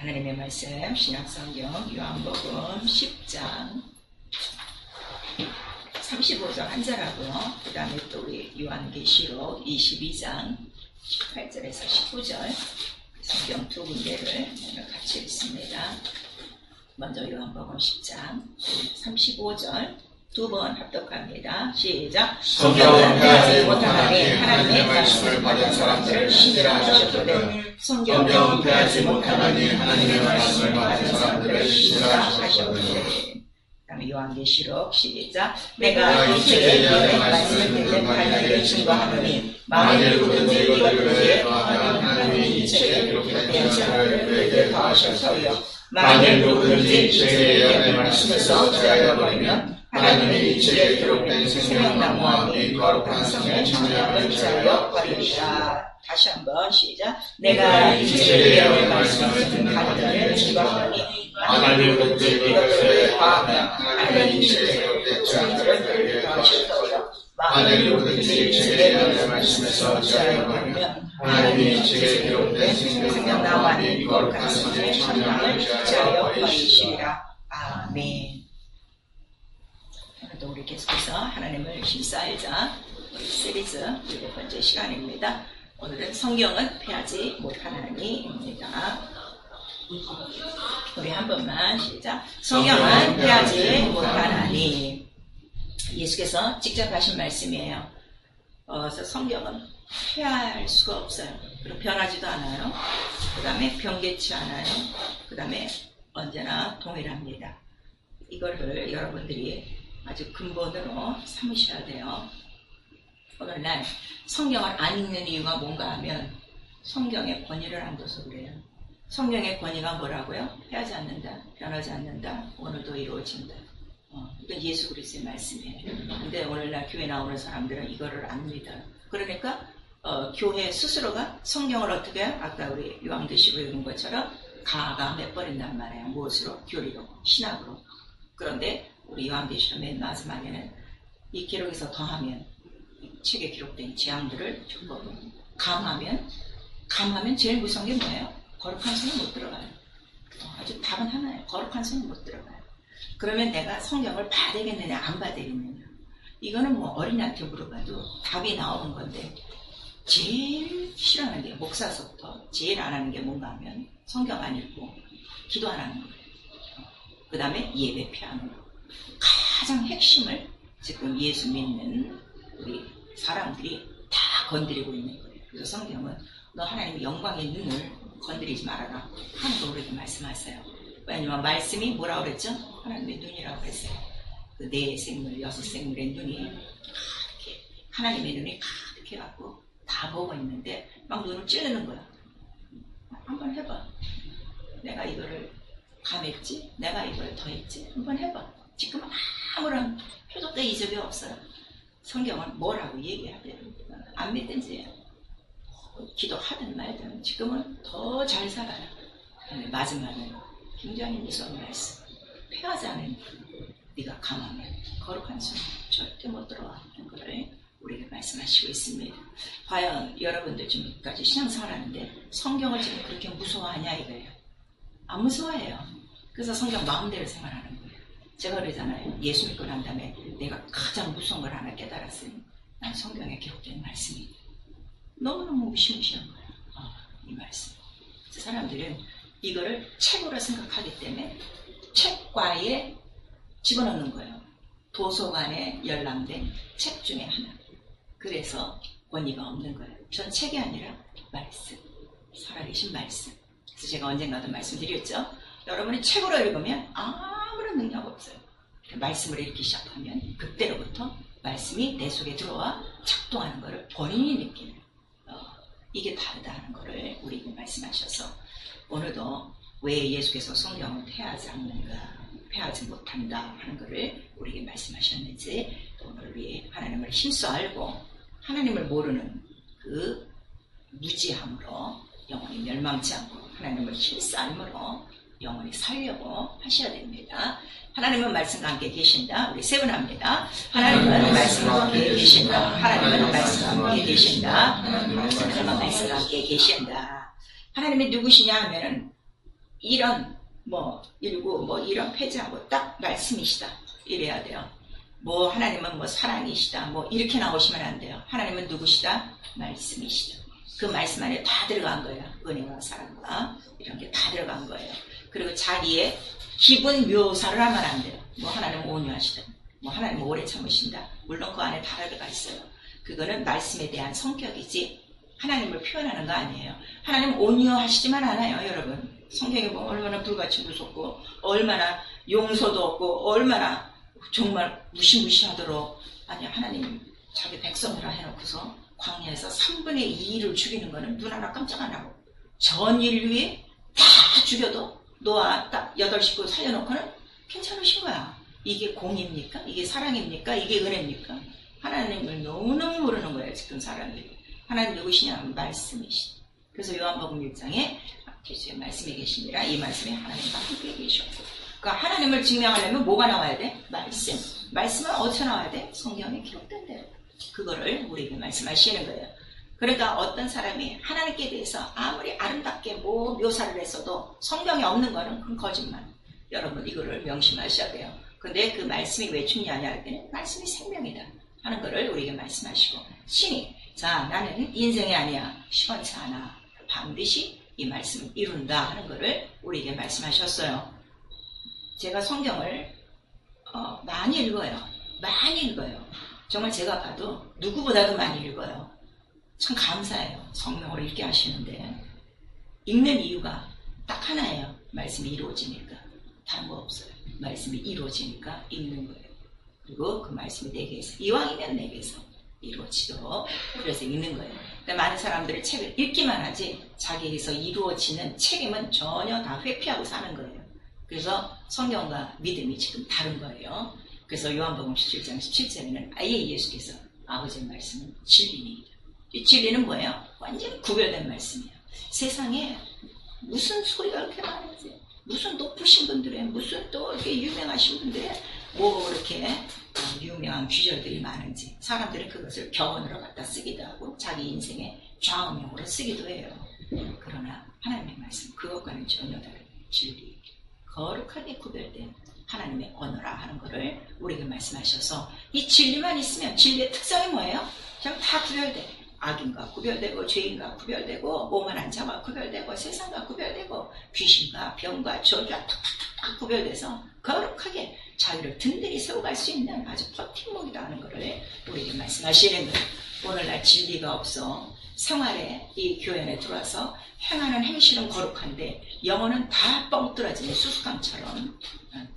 하나님의 말씀 신약성경 요한복음 10장 35절 한 절하고요. 그 다음에 또 우리 요한계시록 22장 18절에서 19절 성경 두 군데를 오늘 같이 읽습니다. 먼저 요한복음 10장 35절 두 번 합독합니다. 시작. 성경은 패하지 못하나니 하나님의 말씀을 받은 사람들을 신이라 하셨거든. 성경은 패하지 못하나니 하나님의 말씀을 받은 사람들을 신이라 하셨거든. 그 다음에 요한계시록 시작. 내가 이 책에 너의 말씀을 듣는 발견을 증거하노니 만일 누구든지 이것을 위해 더하면 하나님이 이 책에 기록된 자를 그에게 더하셔서요. 만일 누구든지 이 책에 내 말씀에서 제하여버리면 하나님이 이 책에 기록된 생명나무와 이 거룩한 성에 참여하는 자여 버리리라. 다시 한번 시작. 내가 이 책에 내 말씀을 듣는 발견을 증거하노니 만일 누구든지 이것을 더하면 하나님이 이 책에 기록된 자를 그에게 더하셔서요. 만일 누구든지 이 책에 내 말씀에서 제하여버리면 하나님이 이 책에 기록된 생명나무와 이 거룩한 성에 참여하는 자여 버리시리라. 아멘. 오늘도 우리 계속해서 하나님을 신사하자 시리즈 7번째 시간입니다. 오늘은 성경은 패하지 못하나니입니다. 우리 한 번만 시작. 성경은 패하지 못하나니. 예수께서 직접 하신 말씀이에요. 그래서 성경은 패할 수가 없어요. 그리고 변하지도 않아요. 그 다음에 변개치 않아요. 그 다음에 언제나 동일합니다. 이거를 여러분들이 아주 근본으로 삼으셔야 돼요. 오늘날 성경을 안 읽는 이유가 뭔가 하면 성경의 권위를 안 둬서 그래요. 성경의 권위가 뭐라고요? 패하지 않는다, 변하지 않는다, 오늘도 이루어진다. 이건 예수 그리스도의 말씀이에요. 근데 오늘날 교회 나오는 사람들은 이거를 안 믿어요. 그러니까 교회 스스로가 성경을 어떻게 해요? 아까 우리 요한계시록 읽은 것처럼 가감해버린단 말이에요. 무엇으로? 교리로, 신학으로. 그런데 우리 요한계시록 맨 마지막에는 이 기록에서 더하면 이 책에 기록된 재앙들을 전부 감하면 제일 무서운 게 뭐예요? 거룩한 성에 못 들어가요. 아주 답은 하나예요. 거룩한 성에 못 들어가요. 그러면 내가 성경을 봐야 되겠느냐 안 봐야 되겠느냐, 이거는 뭐 어린이한테 물어봐도 답이 나오는 건데, 제일 싫어하는 게 목사서부터 제일 안 하는 게 뭔가 하면 성경 안 읽고 기도 안 하는 거예요. 그 다음에 예배 피하는 거. 가장 핵심을 지금 예수 믿는 우리 사람들이 다 건드리고 있는 거예요. 그래서 성경은 너 하나님의 영광의 눈을 건드리지 말아라 하는 거 우리에게 말씀하세요. 왜냐면 말씀이 뭐라고 그랬죠? 하나님의 눈이라고 그랬어요. 그 네 생물, 여섯 생물의 눈이 가득해, 하나님의 눈이 가득해갖고 다 보고 있는데 막 눈을 찌르는 거야. 한번 해봐. 내가 이거를 감했지? 내가 이걸 더했지? 한번 해봐. 지금은 아무런 표적과 이적이 없어요. 성경은 뭐라고 얘기해야 돼요? 안 믿든지 기도하든 말든 지금은 더 잘 살아요. 마지막은 굉장히 무서운 말씀. 패하지 않은 네가 감하면 거룩한 손 절대 못 들어와 하는 것을 우리에게 말씀하시고 있습니다. 과연 여러분들 지금까지 신앙생활하는데 성경을 지금 그렇게 무서워하냐 이거예요. 안 무서워해요. 그래서 성경 마음대로 생활하는 거예요. 제가 그러잖아요. 예수 믿고 난 다음에 내가 가장 무서운 걸 하나 깨달았으니 난 성경에 기록된 말씀이 너무너무 무시무시한 거예요. 이 말씀. 사람들은 이거를 책으로 생각하기 때문에 책과에 집어넣는 거예요. 도서관에 열람된 책 중에 하나. 그래서 권위가 없는 거예요. 전 책이 아니라 말씀. 살아계신 말씀. 그래서 제가 언젠가도 말씀드렸죠. 여러분이 책으로 읽으면 아무런 능력 없어요. 말씀을 읽기 시작하면 그때로부터 말씀이 내 속에 들어와 작동하는 것을 본인이 느끼는, 이게 다르다는 것을 우리에게 말씀하셔서 오늘도 왜 예수께서 성경을 패하지 않는가, 패하지 못한다 하는 것을 우리에게 말씀하셨는지, 오늘 우리 하나님을 힘써 알고 하나님을 모르는 그 무지함으로 영원히 멸망치 않고 하나님을 힘써 알므로 영원히 살려고 하셔야 됩니다. 하나님은 말씀과 함께 계신다. 우리 세 번 합니다. 하나님은 말씀과 함께 계신다. 하나님은 말씀과 함께 계신다. 하나님은 말씀과 함께 계신다. 하나님이 누구시냐 하면은 이런 일구 이런 폐지하고 딱 말씀이시다 이래야 돼요. 하나님은 사랑이시다 이렇게 나오시면 안 돼요. 하나님은 누구시다? 말씀이시다. 그 말씀 안에 다 들어간 거예요. 은혜와 사랑과 이런 게 다 들어간 거예요. 그리고 자기의 기분 묘사를 하면 안 돼요. 하나님은 온유하시다. 하나님은 오래 참으신다. 물론 그 안에 다 들어가 있어요. 그거는 말씀에 대한 성격이지 하나님을 표현하는 거 아니에요. 하나님은 온유하시지만 않아요, 여러분. 성경에 보면 얼마나 불같이 무섭고 얼마나 용서도 없고 얼마나 정말 무시무시하도록 하나님 자기 백성이라 해놓고서 광야에서 3분의 2를 죽이는 거는 눈 하나 깜짝 안 하고 전 인류에 다 죽여도 노아 딱 8식구 살려놓고는 괜찮으신 거야. 이게 공입니까? 이게 사랑입니까? 이게 은혜입니까? 하나님을 너무너무 모르는 거예요, 지금 사람들이. 하나님 누구시냐? 말씀이시다. 그래서 요한복음 1장에 계시의 말씀에 계시니라. 이 말씀에 하나님과 함께 계셨고, 그러니까 하나님을 증명하려면 뭐가 나와야 돼? 말씀. 말씀은 어디서 나와야 돼? 성경에 기록된 대로. 그거를 우리에게 말씀하시는 거예요. 그러니까 어떤 사람이 하나님께 대해서 아무리 아름답게 묘사를 했어도 성경에 없는 거는 그건 거짓말. 여러분 이거를 명심하셔야 돼요. 근데 그 말씀이 왜 중요하냐 할 때는 말씀이 생명이다 하는 거를 우리에게 말씀하시고, 신이 자 나는 인생이 아니야 시원치 않아 반드시 이 말씀을 이룬다 하는 거를 우리에게 말씀하셨어요. 제가 성경을 많이 읽어요. 정말 제가 봐도 누구보다도 많이 읽어요. 참 감사해요. 성경을 읽게 하시는데 읽는 이유가 딱 하나예요. 말씀이 이루어지니까. 다른 거 없어요. 말씀이 이루어지니까 읽는 거예요. 그리고 그 말씀이 내게서 이왕이면 내게서 이루어지도록 그래서 읽는 거예요. 그러니까 많은 사람들이 책을 읽기만 하지 자기에게서 이루어지는 책임은 전혀 다 회피하고 사는 거예요. 그래서 성경과 믿음이 지금 다른 거예요. 그래서 요한복음 17장 17절에는 아예 예수께서 아버지의 말씀은 진리니, 이 진리는 뭐예요? 완전히 구별된 말씀이에요. 세상에 무슨 소리가 그렇게 많은지, 무슨 높으신 분들의, 무슨 또 이렇게 유명하신 분들의 그렇게 유명한 귀절들이 많은지 사람들은 그것을 격언으로 갖다 쓰기도 하고 자기 인생의 좌우명으로 쓰기도 해요. 그러나 하나님의 말씀 그것과는 전혀 다른 진리, 거룩하게 구별된 하나님의 언어라 하는 것을 우리에게 말씀하셔서 이 진리만 있으면, 진리의 특성이 뭐예요? 그냥 다 구별돼. 악인과 구별되고 죄인과 구별되고 오만한 자와 구별되고 세상과 구별되고 귀신과 병과 저주와 탁탁탁 구별돼서 거룩하게 자유를 든든히 세워갈 수 있는 아주 버팀목이다 하는 것을 우리에게 말씀하시는 거예요. 오늘날 진리가 없어 생활에 이 교회 들어와서 행하는 행실은 거룩한데 영혼은 다 뻥뚫어지는 수수깡처럼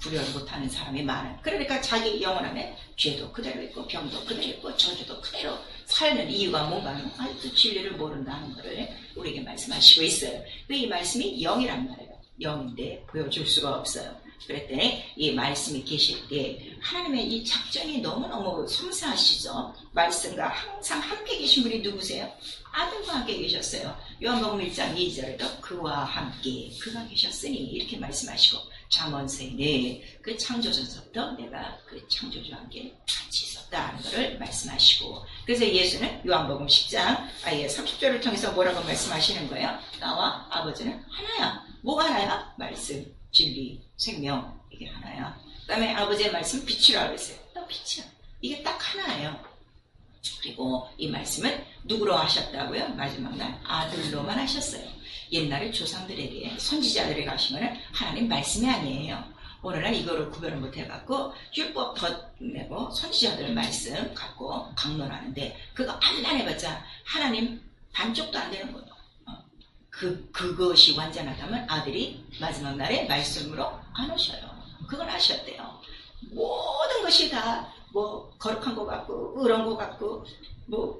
구별을 못하는 사람이 많아요. 그러니까 자기 영혼 안에 죄도 그대로 있고 병도 그대로 있고 저주도 그대로 살는 이유가 뭔가는 아직도 진리를 모른다는 것을 우리에게 말씀하시고 있어요. 이 말씀이 영이란 말이에요. 영인데 보여줄 수가 없어요. 그랬더니 이 말씀이 계실 때 하나님의 이 작전이 너무너무 섬세하시죠. 말씀과 항상 함께 계신 분이 누구세요? 아들과 함께 계셨어요. 요한복음 1장 2절에도 그와 함께 그가 계셨으니 이렇게 말씀하시고, 잠언서에 그 창조전서부터 내가 그 창조주와 함께 같이 있었다는 것을 말씀하시고, 그래서 예수는 요한복음 10장 아예 30절을 통해서 뭐라고 말씀하시는 거예요? 나와 아버지는 하나야. 뭐가 하나야? 말씀, 진리, 생명, 이게 하나야. 그 다음에 아버지의 말씀 빛이라고 했어요. 너 빛이야. 이게 딱 하나예요. 그리고 이 말씀은 누구로 하셨다고요? 마지막 날 아들로만 하셨어요. 옛날에 조상들에게 선지자들에게 하시면 하나님 말씀이 아니에요. 오늘날 이거를 구별을 못해갖고 율법 덧내고 선지자들 말씀 갖고 강론하는데 그거 암만 해봤자 하나님 반쪽도 안 되는 거예요. 그것이 완전하다면 아들이 마지막 날에 말씀으로 안 오셔요. 그걸 아셨대요. 모든 것이 다 거룩한 것 같고 의로운 것 같고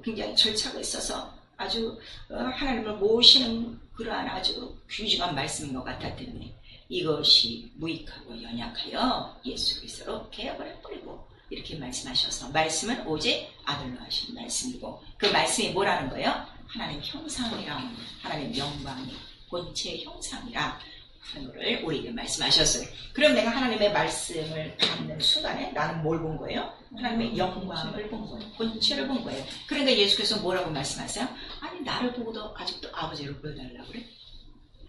굉장히 절차가 있어서 아주 하나님을 모시는 그러한 아주 귀중한 말씀인 것 같았더니 이것이 무익하고 연약하여 예수 그리스도로 개혁을 해버리고 이렇게 말씀하셔서, 말씀은 오직 아들로 하신 말씀이고 그 말씀이 뭐라는 거예요? 하나님 형상이라, 하나님 영광이 본체의 형상이라 하는 것을 우리에게 말씀하셨어요. 그럼 내가 하나님의 말씀을 받는 순간에 나는 뭘 본 거예요? 하나님의 영광을 본 거예요. 본체를 본 거예요. 그러니까 예수께서 뭐라고 말씀하세요? 아니 나를 보고도 아직도 아버지를 보여달라고 그래?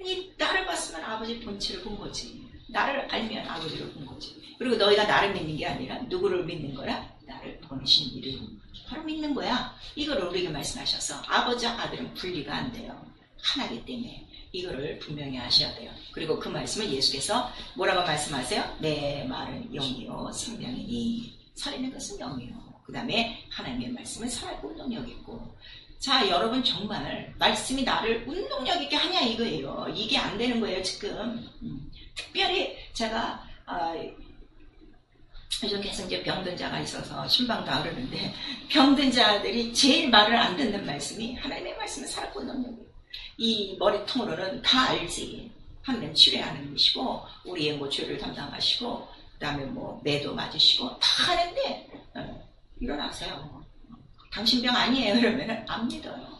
아니 나를 봤으면 아버지 아버지 본체를 본 거지. 나를 알면 아버지를 본 거지. 그리고 너희가 나를 믿는 게 아니라 누구를 믿는 거야? 나를 보내신 이를 바로 믿는 거야. 이걸 우리에게 말씀하셔서 아버지와 아들은 분리가 안 돼요. 하나이기 때문에 이거를 분명히 하셔야 돼요. 그리고 그 말씀을 예수께서 뭐라고 말씀하세요? 내 말은 영이요 생명이니. 살아있는 것은 영이요. 그 다음에 하나님의 말씀은 살아있고 운동력 있고. 자, 여러분 정말 말씀이 나를 운동력 있게 하냐 이거예요. 이게 안 되는 거예요 지금. 특별히 제가 요즘 계속 이제 병든 자가 있어서 신방도 안 그러는데, 병든 자들이 제일 말을 안 듣는 말씀이 하나님의 말씀은 살아있고 운동력이에요. 이 머리통으로는 다 알지. 하나님 치료하는 분이시고 우리의 치료를 담당하시고 그 다음에 매도 맞으시고 다 하는데 일어나세요. 당신 병 아니에요. 그러면 안 믿어요.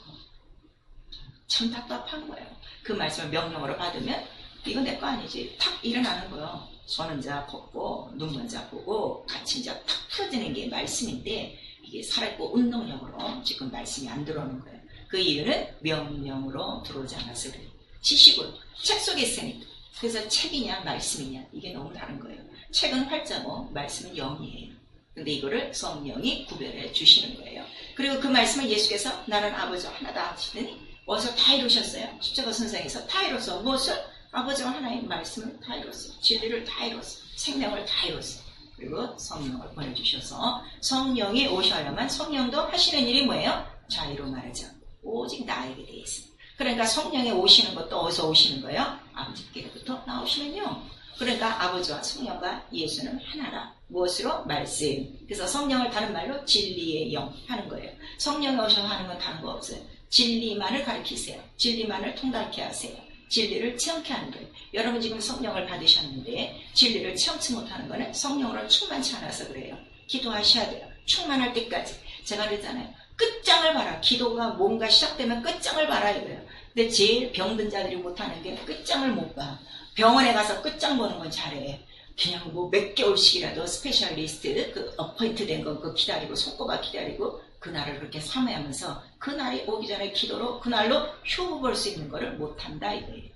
참 답답한 거예요. 그 말씀을 명령으로 받으면 이건 내 거 아니지. 탁 일어나는 거예요. 서는 자 걷고 눈먼 자 보고 갇힌 자 탁 풀어지는 게 말씀인데, 이게 살아있고 운동력으로 지금 말씀이 안 들어오는 거예요. 그 이유는 명령으로 들어오지 않아서 그래요. 지식으로 책 속에 있으니까. 그래서 책이냐 말씀이냐 이게 너무 다른 거예요. 책은 활자고 말씀은 영이에요. 근데 이거를 성령이 구별해 주시는 거예요. 그리고 그 말씀을 예수께서 나는 아버지와 하나다 하시더니 어디서 다 이루셨어요. 십자가 선상에서 다 이뤘어. 무엇을? 아버지와 하나의 말씀을 다 이뤘어. 진리를 다 이뤘어. 생명을 다 이뤘어. 그리고 성령을 보내주셔서 성령이 오셔야만, 성령도 하시는 일이 뭐예요? 자유로 말하지 않고 오직 나에게 대해 있습니다. 그러니까 성령이 오시는 것도 어디서 오시는 거예요? 아버지께로부터 나오시면요. 그러니까 아버지와 성령과 예수는 하나라. 무엇으로? 말씀. 그래서 성령을 다른 말로 진리의 영 하는 거예요. 성령이 오셔서 하는 건 다른 거 없어요. 진리만을 가르치세요. 진리만을 통달케 하세요. 진리를 체험케 하는 거예요. 여러분 지금 성령을 받으셨는데 진리를 체험치 못하는 거는 성령으로 충만치 않아서 그래요. 기도하셔야 돼요. 충만할 때까지. 제가 그랬잖아요. 끝장을 봐라. 기도가 뭔가 시작되면 끝장을 봐라 이거예요. 근데 제일 병든 자들이 못하는 게 끝장을 못 봐. 병원에 가서 끝장 보는 건 잘해. 그냥 몇 개월씩이라도 스페셜리스트 그 어포인트 된 거 그거 기다리고 손꼽아 기다리고 그날을 그렇게 삼회하면서 그날이 오기 전에 기도로 그날로 효부 볼 수 있는 거를 못한다 이거예요.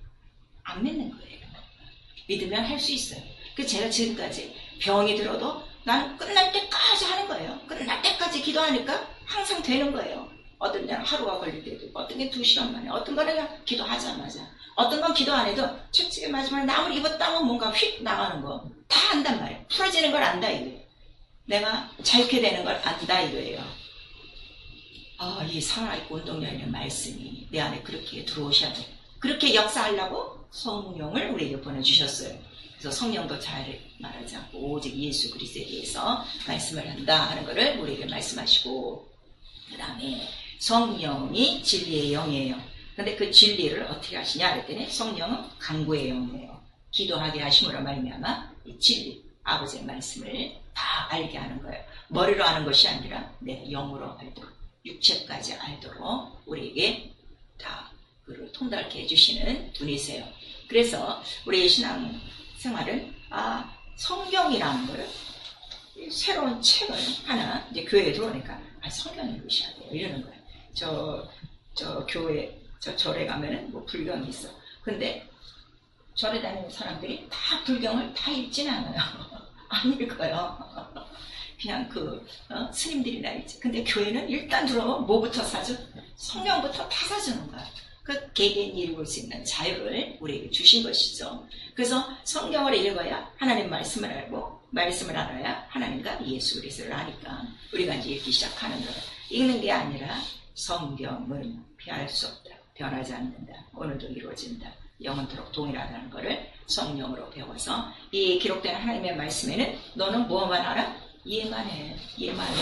안 믿는 거예요. 믿으면 할 수 있어요. 그 제가 지금까지 병이 들어도 나는 끝날 때까지 하는 거예요. 끝날 때까지 기도하니까 항상 되는 거예요. 어떤 데는 하루가 걸릴 때도 있고 어떤 게 2시간 만에, 어떤 거는 그냥 기도하자마자, 어떤 건 기도 안 해도 채찍에 맞으면 나무를 입었다면 뭔가 휙 나가는 거 다 안단 말이에요. 풀어지는 걸 안다 이거예요. 내가 자유케 되는 걸 안다 이거예요. 이 살아있고 운동력 있는 말씀이 내 안에 그렇게 들어오셔야 돼요. 그렇게 역사하려고 성령을 우리에게 보내주셨어요. 그래서 성령도 잘 말하지 않고 오직 예수 그리스도에 대해서 말씀을 한다 하는 것을 우리에게 말씀하시고, 그 다음에 성령이 진리의 영이에요. 근데 그 진리를 어떻게 하시냐 그랬더니 성령은 강구의 영이에요. 기도하게 하심으로 말미암아 이 진리, 아버지의 말씀을 다 알게 하는 거예요. 머리로 아는 것이 아니라 내 영으로 알도록, 육체까지 알도록 우리에게 다 그를 통달케 해주시는 분이세요. 그래서 우리의 신앙 생활은 성경이라는 거를, 새로운 책을 하나 이제 교회에 들어오니까 성경을 읽으셔야 돼요 이러는 거예요. 저 교회 저 절에 가면은 불경이 있어. 근데 절에 다니는 사람들이 다 불경을 다 읽진 않아요. 안 읽어요. 그냥 스님들이나 읽지. 근데 교회는 일단 들어오면 뭐부터 사죠? 성경부터 다 사주는 거야. 그 개개인이 읽을 수 있는 자유를 우리에게 주신 것이죠. 그래서 성경을 읽어야 하나님 말씀을 알고, 말씀을 알아야 하나님과 예수 그리스도를 아니까 우리가 이제 읽기 시작하는 거예요. 읽는 게 아니라 성경은 피할 수 없다. 변하지 않는다. 오늘도 이루어진다. 영원토록 동일하다는 것을 성령으로 배워서 이 기록된 하나님의 말씀에는 너는 뭐만 알아? 이해만 해. 이해만 해.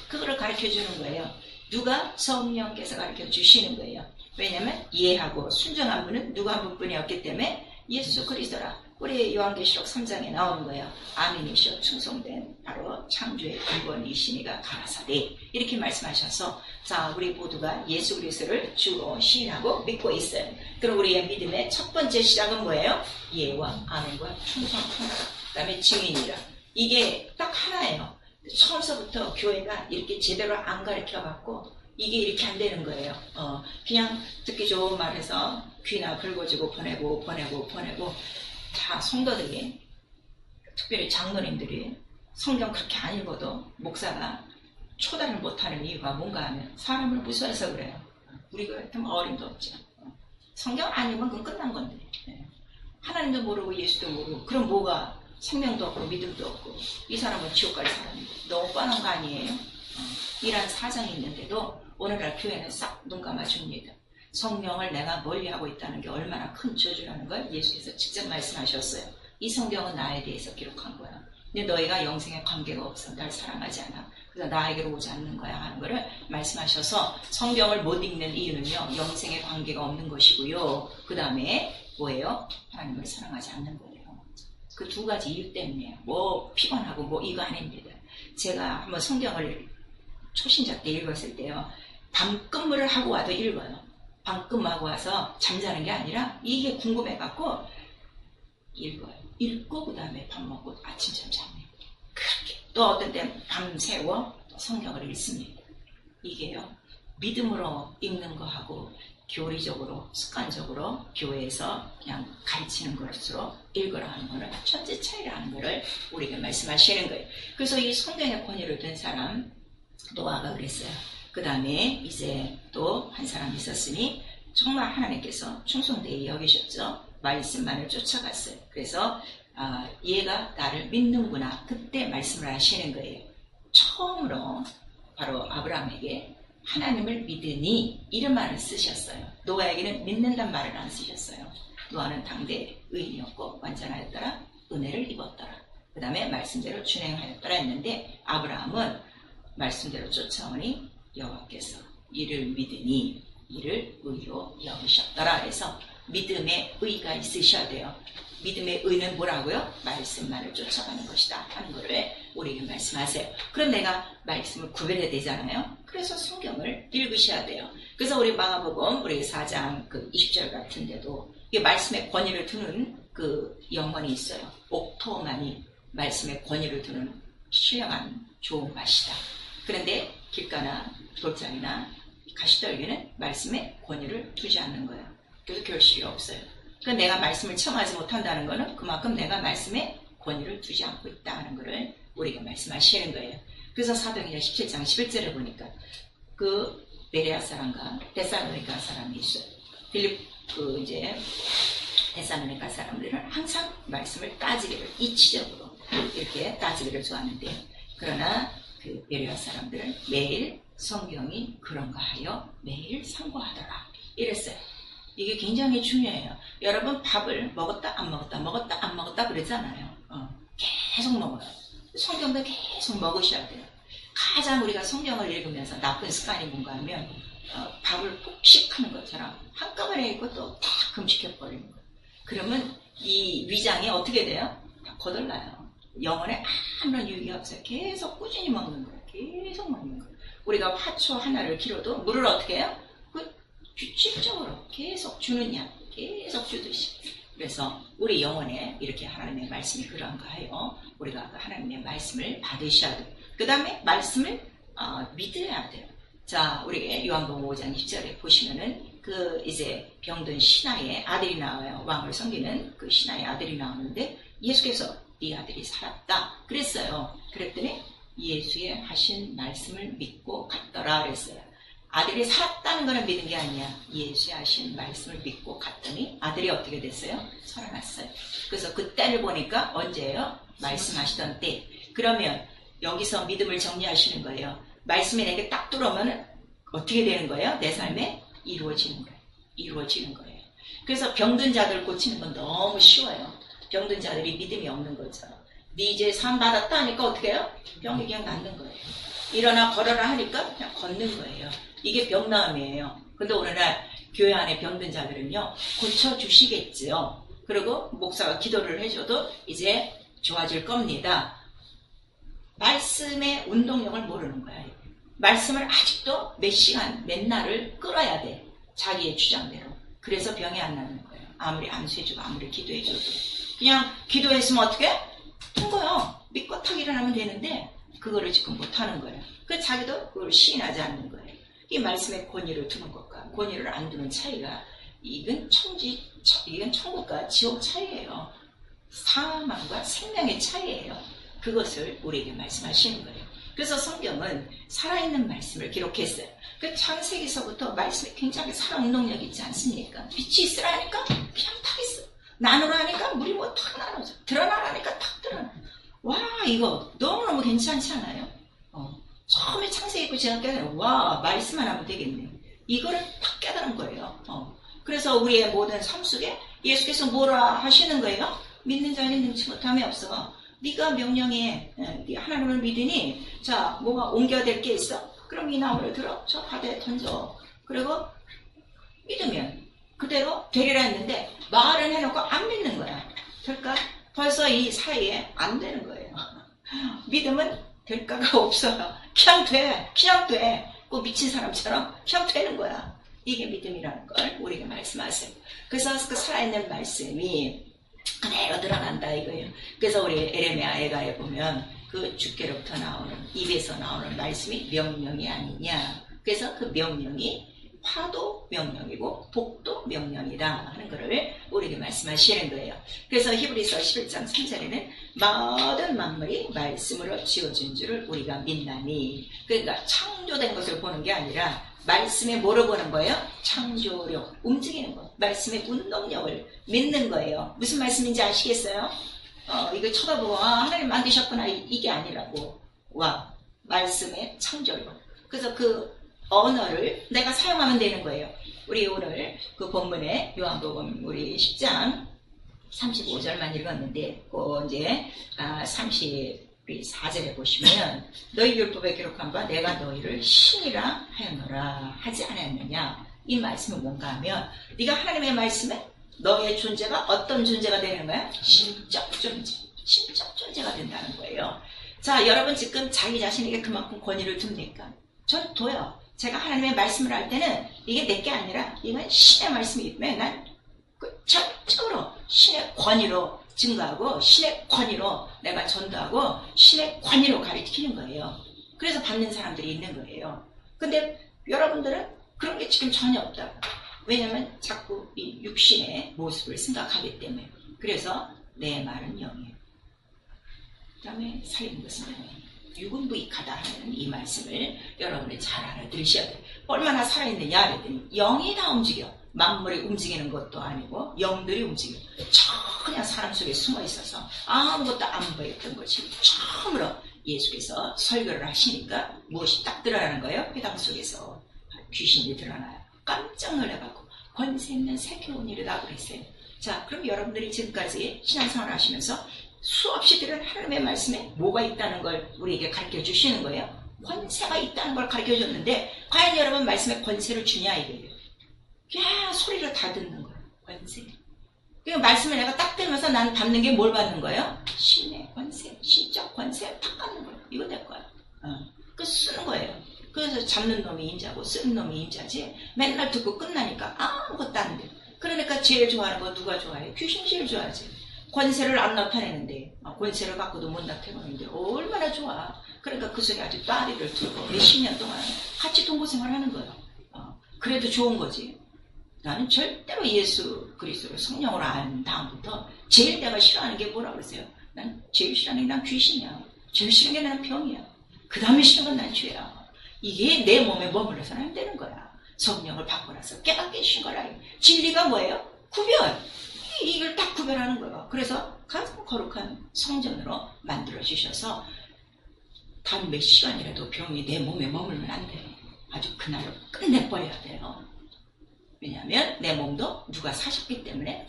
그거를 가르쳐주는 거예요. 누가? 성령께서 가르쳐 주시는 거예요. 왜냐하면 이해하고 순종한 분은 누가 한 분뿐이었기 때문에 예수 그리스도라. 우리 요한계시록 3장에 나오는 거예요. 아멘이시여 충성된 바로 창조의 근본이시니가 가라사대 이렇게 말씀하셔서, 자, 우리 모두가 예수 그리스도를 주로 시인하고 믿고 있어요. 그럼 우리의 믿음의 첫 번째 시작은 뭐예요? 예와 아멘과 충성하라. 그 다음에 증인이라. 이게 딱 하나예요. 처음서부터 교회가 이렇게 제대로 안 가르쳐갖고 이게 이렇게 안 되는 거예요. 그냥 듣기 좋은 말해서 귀나 긁어주고 보내고 다 성도들이, 특별히 장로님들이 성경 그렇게 안 읽어도 목사가 초단을 못하는 이유가 뭔가 하면 사람을 무서워해서 그래요. 우리가 같으면 어림도 없죠. 성경 안 읽으면 그건 끝난 건데. 하나님도 모르고 예수도 모르고 그럼 뭐가 생명도 없고 믿음도 없고 이 사람은 지옥 갈 사람인데 너무 뻔한 거 아니에요? 이런 사정이 있는데도 오늘날 교회는 싹 눈 감아줍니다. 성경을 내가 멀리하고 있다는 게 얼마나 큰 저주라는 걸 예수께서 직접 말씀하셨어요. 이 성경은 나에 대해서 기록한 거야. 근데 너희가 영생에 관계가 없어. 날 사랑하지 않아. 그래서 나에게로 오지 않는 거야 하는 거를 말씀하셔서 성경을 못 읽는 이유는요. 영생에 관계가 없는 것이고요. 그 다음에 뭐예요? 하나님을 사랑하지 않는 거예요. 그 두 가지 이유 때문이에요. 뭐 피곤하고 뭐 이거 아닙니다. 제가 한번 성경을 초신자 때 읽었을 때요. 밤근무를 하고 와도 읽어요. 밤근무하고 와서 잠자는 게 아니라 이게 궁금해갖고 읽어요. 읽고 그 다음에 밥 먹고 아침잠 잡니다. 그렇게. 또 어떤 때는 밤새워 성경을 읽습니다. 이게요. 믿음으로 읽는 거하고 교리적으로 습관적으로 교회에서 그냥 가르치는 것으로 읽으라 하는 거는 천지 차이라는 거를 우리에게 말씀하시는 거예요. 그래서 이 성경의 권위를 든 사람 노아가 그랬어요. 그 다음에 이제 또 한 사람 있었으니 정말 하나님께서 충성되게 여기셨죠. 말씀만을 쫓아갔어요. 그래서 얘가 나를 믿는구나. 그때 말씀을 하시는 거예요. 처음으로 바로 아브라함에게 하나님을 믿으니 이런 말을 쓰셨어요. 노아에게는 믿는단 말을 안 쓰셨어요. 노아는 당대 의인이었고 완전하였더라. 은혜를 입었더라. 그 다음에 말씀대로 준행하였더라 했는데 아브라함은 말씀대로 쫓아오니 여호와께서 이를 믿으니 이를 의로 여기셨더라. 그래서 믿음의 의가 있으셔야 돼요. 믿음의 의는 뭐라고요? 말씀만을 쫓아가는 것이다 하는 거를 우리에게 말씀하세요. 그럼 내가 말씀을 구별해야 되잖아요. 그래서 성경을 읽으셔야 돼요. 그래서 우리 마가복음 우리 4장 그 20절 같은데도 이 말씀의 권위를 두는 그 영혼이 있어요. 옥토만이 말씀의 권위를 두는 신령한 좋은 맛이다. 그런데 길가나 돌장이나 가시떨기는 말씀의 권위를 두지 않는 거예요. 그래서 결실이 없어요. 그러니까 내가 말씀을 청하지 못한다는 것은 그만큼 내가 말씀에 권위를 두지 않고 있다는 것을 우리가 말씀하시는 거예요. 그래서 사도행전 17장 11절에 보니까 그 베레아 사람과 데살로니가 사람이 있어요. 빌립 이제 데살로니가 사람들은 항상 말씀을 따지기를 이치적으로 이렇게 따지기를 좋아하는데 그러나 그 베레아 사람들은 매일 성경이 그런가 하여 매일 상고하더라 이랬어요. 이게 굉장히 중요해요. 여러분 밥을 먹었다 안 먹었다 먹었다 안 먹었다 그러잖아요. 계속 먹어요. 성경도 계속 먹으셔야 돼요. 가장 우리가 성경을 읽으면서 나쁜 습관이 뭔가 하면 밥을 폭식하는 것처럼 한꺼번에 읽고 또 다 금식해버리는 거예요. 그러면 이 위장이 어떻게 돼요? 다 거덜나요. 영혼에 아무런 유익이 없어요. 계속 꾸준히 먹는 거예요. 계속 먹는 거예요. 우리가 화초 하나를 길어도 물을 어떻게 해요? 규칙적으로 계속 주는 양, 계속 주듯이. 그래서 우리 영혼에 이렇게 하나님의 말씀이 그런가 하여 우리가 그 하나님의 말씀을 받으셔야 돼요. 그 다음에 말씀을 믿어야 돼요. 자, 우리 요한복음 5장 20절에 보시면은 그 이제 병든 신하의 아들이 나와요. 왕을 섬기는 그 신하의 아들이 나오는데 예수께서 네 아들이 살았다 그랬어요. 그랬더니 예수의 하신 말씀을 믿고 갔더라 그랬어요. 아들이 살았다는 거는 믿은 게 아니야. 예수의 하신 말씀을 믿고 갔더니 아들이 어떻게 됐어요? 살아났어요. 그래서 그 때를 보니까 언제예요? 말씀하시던 때. 그러면 여기서 믿음을 정리하시는 거예요. 말씀이 내게 딱 들어오면 어떻게 되는 거예요? 내 삶에 이루어지는 거예요. 이루어지는 거예요. 그래서 병든 자들 고치는 건 너무 쉬워요. 병든 자들이 믿음이 없는 거죠. 네 이제 산 받았다 하니까 어떻게 해요? 병이 그냥 낫는 거예요. 일어나 걸어라 하니까 그냥 걷는 거예요. 이게 병나음이에요. 근데 오늘날 교회 안에 병든 자들은요 고쳐주시겠지요. 그리고 목사가 기도를 해줘도 이제 좋아질 겁니다. 말씀의 운동력을 모르는 거야. 말씀을 아직도 몇 시간, 몇 날을 끌어야 돼. 자기의 주장대로. 그래서 병이 안 나는 거예요. 아무리 안수해주고 아무리 기도해줘도. 그냥 기도했으면 어떻게? 된 거예요. 믿고 탁 일어나면 되는데 그거를 지금 못하는 거예요. 그래서 자기도 그걸 시인하지 않는 거예요. 이 말씀의 권위를 두는 것과 권위를 안 두는 차이가 이건 천국과 지옥 차이예요. 사망과 생명의 차이예요. 그것을 우리에게 말씀하시는 거예요. 그래서 성경은 살아있는 말씀을 기록했어요. 그 창세기서부터 말씀이 굉장히 살아운동력이 있지 않습니까? 빛이 있으라 하니까 그냥 탁 있어. 나누라 하니까 물이 뭐 탁 나눠져. 드러나라니까 탁 드러나. 와, 이거 너무너무 괜찮지 않아요? 처음에 창세기 제가 깨달아, 와, 말씀만 하면 되겠네. 이거를 탁 깨달은 거예요. 그래서 우리의 모든 삶 속에 예수께서 뭐라 하시는 거예요? 믿는 자는 능치 못함이 없어. 네가 명령에 하나님을 믿으니 자 뭐가 옮겨야 될 게 있어? 그럼 이 나무를 들어 저 바다에 던져. 그리고 믿으면 그대로 되리라 했는데 말은 해놓고 안 믿는 거야. 될까? 벌써 이 사이에 안 되는 거예요. 믿음은 될까가 없어요. 그냥 돼. 꼭 미친 사람처럼 그냥 되는 거야. 이게 믿음이라는 걸 우리에게 말씀하세요. 그래서 그 살아있는 말씀이 그대로 들어간다 이거예요. 그래서 우리 에레미야에 보면 그 주께로부터 나오는 입에서 나오는 말씀이 명령이 아니냐. 그래서 그 명령이 화도 명령이고 복도 명령이다 하는 것을 우리에게 말씀하시는 거예요. 그래서 히브리서 11장 3절에는 모든 만물이 말씀으로 지어진 줄을 우리가 믿나니. 그러니까 창조된 것을 보는 게 아니라 말씀에 뭐를 보는 거예요? 창조력, 움직이는 것, 말씀의 운동력을 믿는 거예요. 무슨 말씀인지 아시겠어요? 이거 쳐다보고 하나님 만드셨구나 이게 아니라고. 와, 말씀의 창조력. 그래서 그 언어를 내가 사용하면 되는 거예요. 우리 오늘 그 본문에 요한복음 우리 10장 35절만 읽었는데 그 이제 34절에 보시면 너희 율법에 기록한 바 내가 너희를 신이라 하였노라 하지 않았느냐. 이 말씀은 뭔가 하면 네가 하나님의 말씀에 너의 존재가 어떤 존재가 되는 거야? 신적 존재가 된다는 거예요. 자, 여러분 지금 자기 자신에게 그만큼 권위를 둡니까? 전 둬요. 제가 하나님의 말씀을 할 때는 이게 내게 아니라 이건 신의 말씀이면 난 전적으로 신의 권위로 증거하고 신의 권위로 내가 전도하고 신의 권위로 가르치는 거예요. 그래서 받는 사람들이 있는 거예요. 근데 여러분들은 그런 게 지금 전혀 없다고. 왜냐면 자꾸 이 육신의 모습을 생각하기 때문에. 그래서 내 말은 영이에요. 그 다음에 살리는 것은 영이에요. 유군부익하다 하는 이 말씀을 여러분이 잘 알아들으셔야 돼요. 얼마나 살아있느냐 그랬더니 영이 다 움직여. 만물이 움직이는 것도 아니고 영들이 움직여. 그냥 사람 속에 숨어 있어서 아무것도 안 보였던 것이 처음으로 예수께서 설교를 하시니까 무엇이 딱 드러나는 거예요? 회당 속에서 귀신이 드러나요. 깜짝 놀라갖고 권세 있는 새겨운이라고 그랬어요. 자, 그럼 여러분들이 지금까지 신앙생활을 하시면서 수없이 들은 하나님의 말씀에 뭐가 있다는 걸 우리에게 가르쳐 주시는 거예요. 권세가 있다는 걸 가르쳐 줬는데 과연 여러분 말씀에 권세를 주냐 이거예요. 야, 소리를 다 듣는 거예요. 권세. 그러니까 말씀을 내가 딱 들으면서 나는 받는 게 뭘 받는 거예요? 신의 권세, 신적 권세 딱 받는 거예요. 이거 내 거야. 그 쓰는 거예요. 그래서 잡는 놈이 임자고 쓰는 놈이 임자지. 맨날 듣고 끝나니까 아무것도 안 돼. 그러니까 제일 좋아하는 거 누가 좋아해? 귀신이 제일 좋아하지. 권세를 안 나타내는데 권세를 갖고도 못 나타내는데 얼마나 좋아. 그러니까 그 속에 아주 따리를 두고 몇십 년 동안 같이 동거생활 하는 거예요. 그래도 좋은 거지. 나는 절대로 예수 그리스도를 성령으로 안 다음부터 제일 내가 싫어하는 게 뭐라 그러세요? 난 제일 싫어하는 게 난 귀신이야. 제일 싫은 게 난 병이야. 그 다음에 싫은 건 난 죄야. 이게 내 몸에 머물러서는 안 되는 거야. 성령을 받고 나서 깨닫게 해주신 거라. 진리가 뭐예요? 구별. 이걸 딱 구별하는 거예요. 그래서 가장 거룩한 성전으로 만들어 주셔서 단 몇 시간이라도 병이 내 몸에 머물면 안 돼요. 아주 그날로 끝내버려야 돼요. 왜냐하면 내 몸도 누가 사셨기 때문에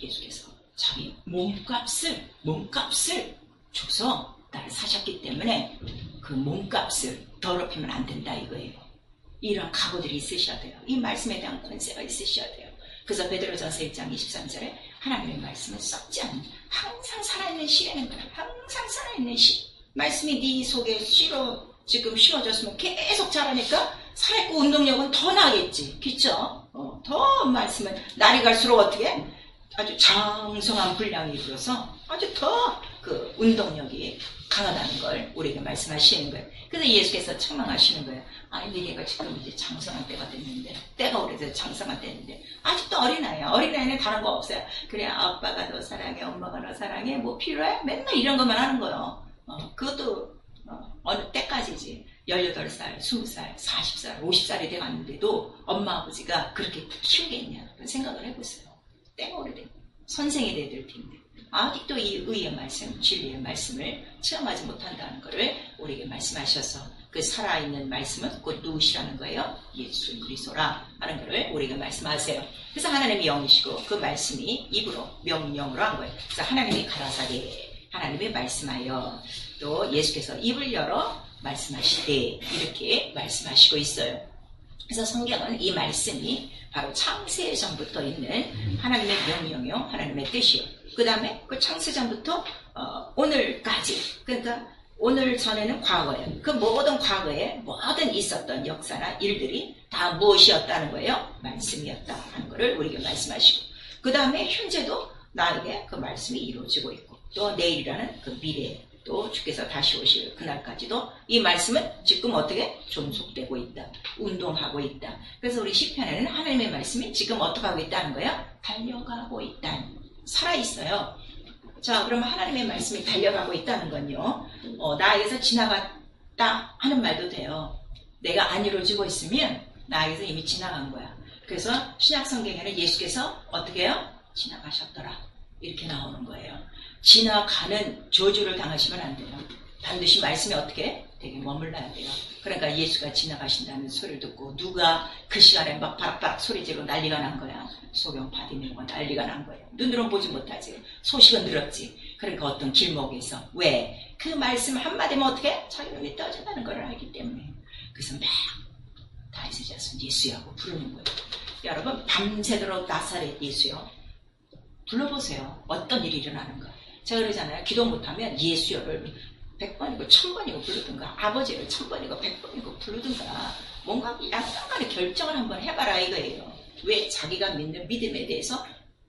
예수께서 자기 몸값을 줘서 나를 사셨기 때문에 그 몸값을 더럽히면 안 된다 이거예요. 이런 각오들이 있으셔야 돼요. 이 말씀에 대한 권세가 있으셔야 돼요. 그래서 베드로전서 1장 23절에 하나님의 말씀은 썩지 않는 항상 살아있는 씨라는 거예요. 항상 살아있는 씨. 말씀이 네 속에 씨로 지금 심어졌으면 계속 자라니까 살아있고 운동력은 더 나겠지. 그쵸? 더 말씀은 날이 갈수록 어떻게 아주 장성한 분량이 들어서 아주 더 그 운동력이 강하다는 걸 우리에게 말씀하시는 거예요. 그래서 예수께서 책망하시는 거예요. 아니 너희가 지금 이제 장성한 때가 됐는데, 때가 오래돼서 장성한 때인데 아직도 어린아이야. 어린아이는 다른 거 없어요. 그래 아빠가 너 사랑해, 엄마가 너 사랑해, 뭐 필요해? 맨날 이런 것만 하는 거예요. 그것도 어느 때까지지. 18살, 20살, 40살, 50살이 돼갔는데도 엄마 아버지가 그렇게 키우겠냐 생각을 해보세요. 때가 오래된 선생이 돼야 될 텐데 아직도 이 의의 말씀, 진리의 말씀을 체험하지 못한다는 것을 우리에게 말씀하셔서 그 살아있는 말씀은 곧 누구시라는 거예요? 예수 그리스도라 하는 것을 우리에게 말씀하세요. 그래서 하나님이 영이시고 그 말씀이 입으로 명령으로 한 거예요. 그래서 하나님이 가라사대, 하나님이 말씀하여 또 예수께서 입을 열어 말씀하시되 이렇게 말씀하시고 있어요. 그래서 성경은 이 말씀이 바로 창세전부터 있는 하나님의 명령이요, 하나님의 뜻이요. 그 다음에 그 창세전부터 오늘까지, 그러니까 오늘 전에는 과거예요. 그 모든 과거에 모든 있었던 역사나 일들이 다 무엇이었다는 거예요? 말씀이었다 하는 것을 우리에게 말씀하시고, 그 다음에 현재도 나에게 그 말씀이 이루어지고 있고, 또 내일이라는 그 미래, 또 주께서 다시 오실 그날까지도 이 말씀은 지금 어떻게 존속되고 있다, 운동하고 있다. 그래서 우리 시편에는 하나님의 말씀이 지금 어떻게 하고 있다는 거야? 달려가고 있다, 살아있어요. 자, 그러면 하나님의 말씀이 달려가고 있다는 건요, 나에게서 지나갔다 하는 말도 돼요. 내가 안 이루어지고 있으면 나에게서 이미 지나간 거야. 그래서 신약성경에는 예수께서 어떻게 해요? 지나가셨더라 이렇게 나오는 거예요. 지나가는 저주를 당하시면 안 돼요. 반드시 말씀이 어떻게 되게 머물러야 돼요. 그러니까 예수가 지나가신다는 소리를 듣고 누가 그 시간에 막 바락바락 소리지르고 난리가 난 거야. 소경 바디메오가 난리가 난 거예요. 눈으로는 보지 못하지, 소식은 들었지. 그러니까 어떤 길목에서, 왜? 그 말씀 한마디면 어떻게? 자기 눈이 떠진다는 걸 알기 때문에. 그래서 막 다윗의 자손 예수야고 부르는 거예요. 여러분, 밤새도록 나사렛 예수요, 불러보세요. 어떤 일이 일어나는가. 제가 그러잖아요. 기도 못하면 예수여를 100번이고 1000번이고 부르든가, 아버지를 1000번이고 100번이고 부르든가, 뭔가 약간의 결정을 한번 해봐라 이거예요. 왜? 자기가 믿는 믿음에 대해서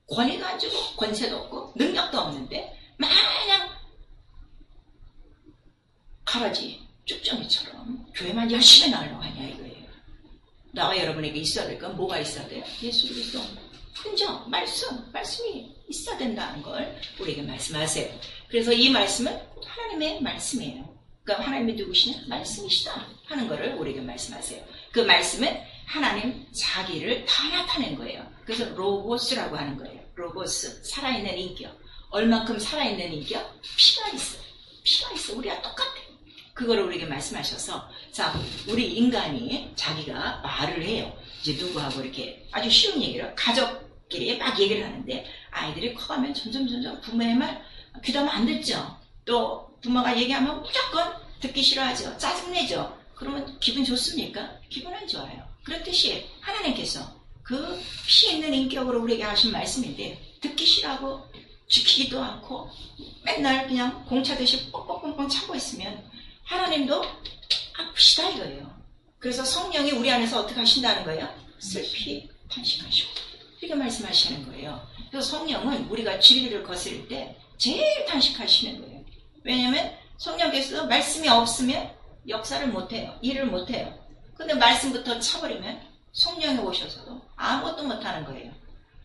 권위도 안 주고 권세도 없고 능력도 없는데 마냥 가라지 쭉정이처럼 교회만 열심히 나가려고 하냐 이거예요. 나와 여러분에게 있어야 될 건 뭐가 있어야 돼요? 예수 그리스도 흔적, 말씀이 있어야 된다는 걸 우리에게 말씀하세요. 그래서 이 말씀은 하나님의 말씀이에요. 그러니까 하나님이 누구시냐? 말씀이시다 하는 것을 우리에게 말씀하세요. 그 말씀은 하나님 자기를 다 나타낸 거예요. 그래서 로고스라고 하는 거예요. 로고스, 살아있는 인격. 얼만큼 살아있는 인격? 피가 있어요. 피가 있어. 우리가 똑같아. 그거를 우리에게 말씀하셔서, 자, 우리 인간이 자기가 말을 해요. 이제 누구하고 이렇게 아주 쉬운 얘기를, 가족끼리 막 얘기를 하는데 아이들이 커가면 점점 부모의 말 귀담아 안 듣죠. 또 부모가 얘기하면 무조건 듣기 싫어하죠. 짜증내죠. 그러면 기분 좋습니까? 기분 안 좋아요. 그렇듯이 하나님께서 그 피 있는 인격으로 우리에게 하신 말씀인데 듣기 싫어하고 지키지도 않고 맨날 그냥 공차듯이 뻥뻥뻥뻥 차고 있으면 하나님도 아프시다 이거예요. 그래서 성령이 우리 안에서 어떻게 하신다는 거예요? 슬피 탄식하시고 이렇게 말씀하시는 거예요. 그래서 성령은 우리가 진리를 거스릴 때 제일 탄식하시는 거예요. 왜냐하면 성령께서 말씀이 없으면 역사를 못해요. 일을 못해요. 근데 말씀부터 차버리면 성령이 오셔서도 아무것도 못하는 거예요.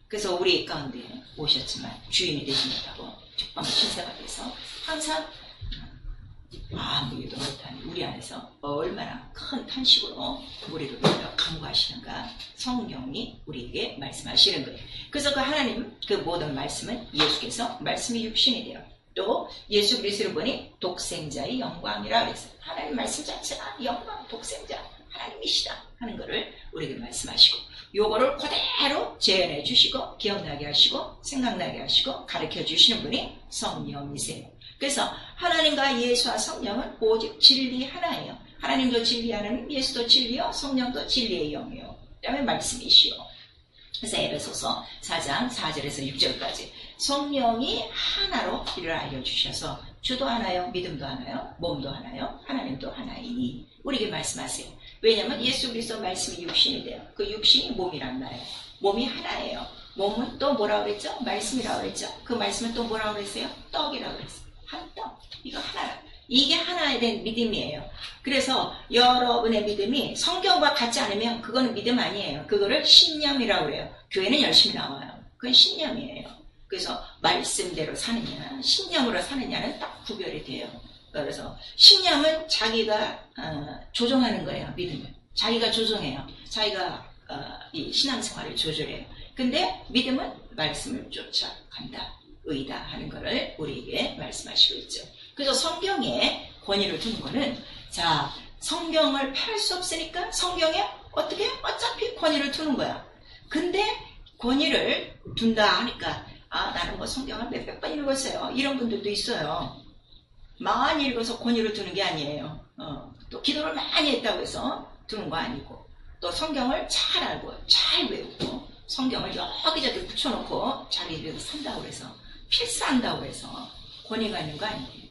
그래서 우리 가운데 오셨지만 주인이 되지 못하고 죽방 신세가 돼서 항상 아무 일도 못하는 우리 안에서 얼마나 큰 탄식으로 우리를 위하여 간구하시는가 성령이 우리에게 말씀하시는 거예요. 그래서 그 하나님 그 모든 말씀은 예수께서 말씀이 육신이 되어 또 예수 그리스도를 보니 독생자의 영광이라 그랬어요. 하나님 말씀 자체가 영광, 독생자, 하나님이시다 하는 것을 우리에게 말씀하시고 요거를 그대로 재현해 주시고 기억나게 하시고 생각나게 하시고 가르쳐 주시는 분이 성령이세요. 그래서 하나님과 예수와 성령은 오직 진리 하나예요. 하나님도 진리 하나님, 예수도 진리요, 성령도 진리의 영이요. 그 다음에 말씀이시요. 그래서 에베소서 4장 4절에서 6절까지 성령이 하나로 이를 알려주셔서 주도 하나요, 믿음도 하나요, 몸도 하나요, 하나님도 하나이니 우리에게 말씀하세요. 왜냐하면 예수 그리스도 말씀이 육신이 돼요. 그 육신이 몸이란 말이에요. 몸이 하나예요. 몸은 또 뭐라고 그랬죠? 말씀이라고 그랬죠. 그 말씀은 또 뭐라고 그랬어요? 떡이라고 그랬어요. 한 떡. 이거 하나. 이게 하나에 대한 믿음이에요. 그래서 여러분의 믿음이 성경과 같지 않으면 그거는 믿음 아니에요. 그거를 신념이라고 그래요. 교회는 열심히 나와요. 그건 신념이에요. 그래서 말씀대로 사느냐, 신념으로 사느냐는 딱 구별이 돼요. 그래서 신념은 자기가 조종하는 거예요. 믿음을. 자기가 조종해요. 자기가 이 신앙생활을 조절해요. 근데 믿음은 말씀을 쫓아간다. 의다 하는 것을 우리에게 말씀하시고 있죠. 그래서 성경에 권위를 두는 거는, 자, 성경을 팔 수 없으니까 성경에 어떻게? 어차피 권위를 두는 거야. 근데 권위를 둔다 하니까, 나는 뭐 성경을 몇백 번 읽었어요. 이런 분들도 있어요. 많이 읽어서 권위를 두는 게 아니에요. 또 기도를 많이 했다고 해서 두는 거 아니고, 또 성경을 잘 알고 잘 외우고 성경을 여기저기 붙여놓고 자기 집에서 산다고 해서 필사한다고 해서 권위가 있는 거 아니에요.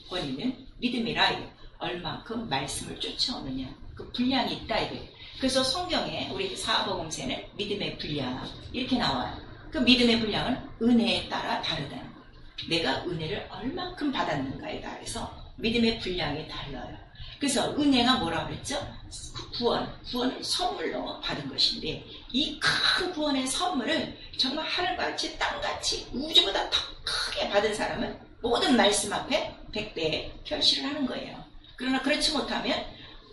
권위는 믿음이라 얼만큼 말씀을 쫓아오느냐, 그 분량이 있다 이거예요. 그래서 성경에 우리 사복음서에는 믿음의 분량 이렇게 나와요. 그 믿음의 분량은 은혜에 따라 다르다는 거예요. 내가 은혜를 얼만큼 받았는가에 따라서 믿음의 분량이 달라요. 그래서 은혜가 뭐라고 그랬죠? 구원을 선물로 받은 것인데, 이 큰 구원의 선물을 정말 하늘같이 땅같이 우주보다 더 크게 받은 사람은 모든 말씀 앞에 100배의 결실을 하는 거예요. 그러나 그렇지 못하면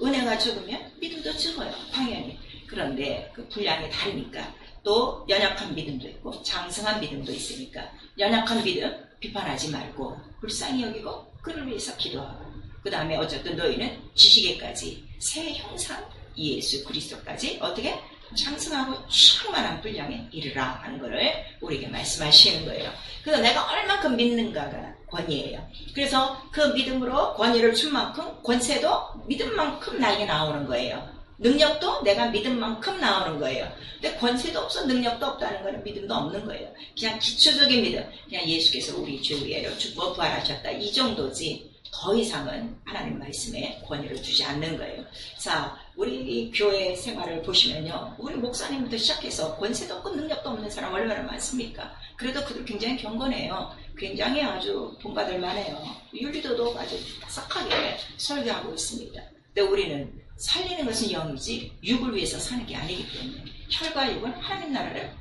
은혜가 적으면 믿음도 적어요. 당연히. 그런데 그 분량이 다르니까 또 연약한 믿음도 있고 장성한 믿음도 있으니까, 연약한 믿음 비판하지 말고 불쌍히 여기고 그를 위해서 기도하고, 그 다음에 어쨌든 너희는 지식에까지 새 형상 예수 그리스도까지 어떻게 장성하고 충만한 분량에 이르라 하는 것을 우리에게 말씀하시는 거예요. 그래서 내가 얼만큼 믿는가가 권위예요. 그래서 그 믿음으로 권위를 준 만큼 권세도 믿음만큼 나에게 나오는 거예요. 능력도 내가 믿은 만큼 나오는 거예요. 근데 권세도 없어 능력도 없다는 거는 믿음도 없는 거예요. 그냥 기초적인 믿음, 그냥 예수께서 우리 주 위에요 죽고 부활하셨다, 이 정도지 더 이상은 하나님 말씀에 권위를 주지 않는 거예요. 자, 우리 교회 생활을 보시면요, 우리 목사님부터 시작해서 권세도 없고 능력도 없는 사람 얼마나 많습니까? 그래도 그들 굉장히 경건해요. 굉장히 아주 본받을 만해요. 윤리도도 아주 싹하게 설교하고 있습니다. 근데 우리는 살리는 것은 영이지 육을 위해서 사는 게 아니기 때문에 혈과 육은 하나님 나라를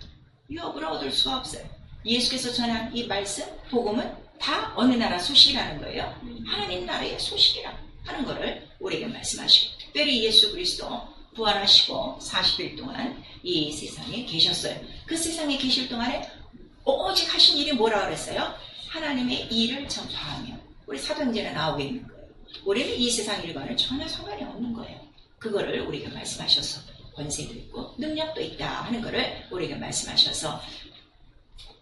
유업으로 얻을 수가 없어요. 예수께서 전한 이 말씀, 복음은 다 어느 나라 소식이라는 거예요. 하나님 나라의 소식이라 하는 것을 우리에게 말씀하시고, 특별히 예수 그리스도 부활하시고 40일 동안 이 세상에 계셨어요. 그 세상에 계실 동안에 오직 하신 일이 뭐라 그랬어요? 하나님의 일을 전파하며. 우리 사도행전에 나오게 있는 거예요. 우리는 이 세상 일과는 전혀 상관이 없는 거예요. 그거를 우리에게 말씀하셔서 권세도 있고 능력도 있다 하는 것을 우리에게 말씀하셔서,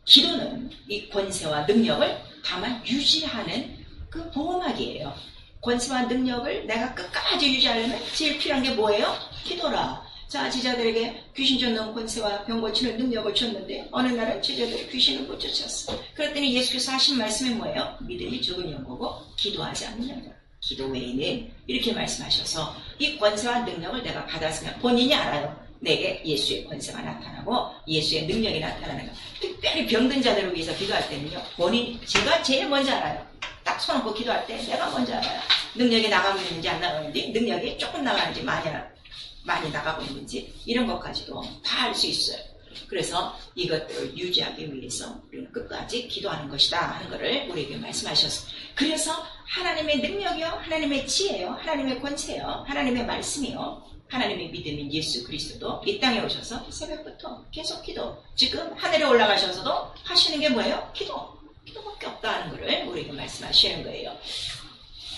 기도는 이 권세와 능력을 다만 유지하는 그 보호막이에요. 권세와 능력을 내가 끝까지 유지하려면 제일 필요한 게 뭐예요? 기도라. 자, 제자들에게 귀신 쫓는 권세와 병 고치는 능력을 줬는데 어느 날은 제자들이 귀신을 못 쫓았어. 그랬더니 예수께서 하신 말씀이 뭐예요? 믿음이 적은 영고고 기도하지 않느냐. 기도 외에는 이렇게 말씀하셔서, 이 권세와 능력을 내가 받았으면 본인이 알아요. 내게 예수의 권세가 나타나고 예수의 능력이 나타나는 거. 특별히 병든 자들을 위해서 기도할 때는요, 제가 제일 먼저 알아요. 딱 손놓고 기도할 때 내가 먼저 알아요. 능력이 나가고 있는지 안 나가고 있는지, 능력이 조금 나가는지 많이 나가고 있는지, 이런 것까지도 다 알 수 있어요. 그래서 이것들을 유지하기 위해서 우리는 끝까지 기도하는 것이다 하는 것을 우리에게 말씀하셔서, 그래서 하나님의 능력이요, 하나님의 지혜요, 하나님의 권세요, 하나님의 말씀이요, 하나님의 믿음인 예수 그리스도도 이 땅에 오셔서 새벽부터 계속 기도, 지금 하늘에 올라가셔서도 하시는 게 뭐예요? 기도밖에 없다는 것을 우리에게 말씀하시는 거예요.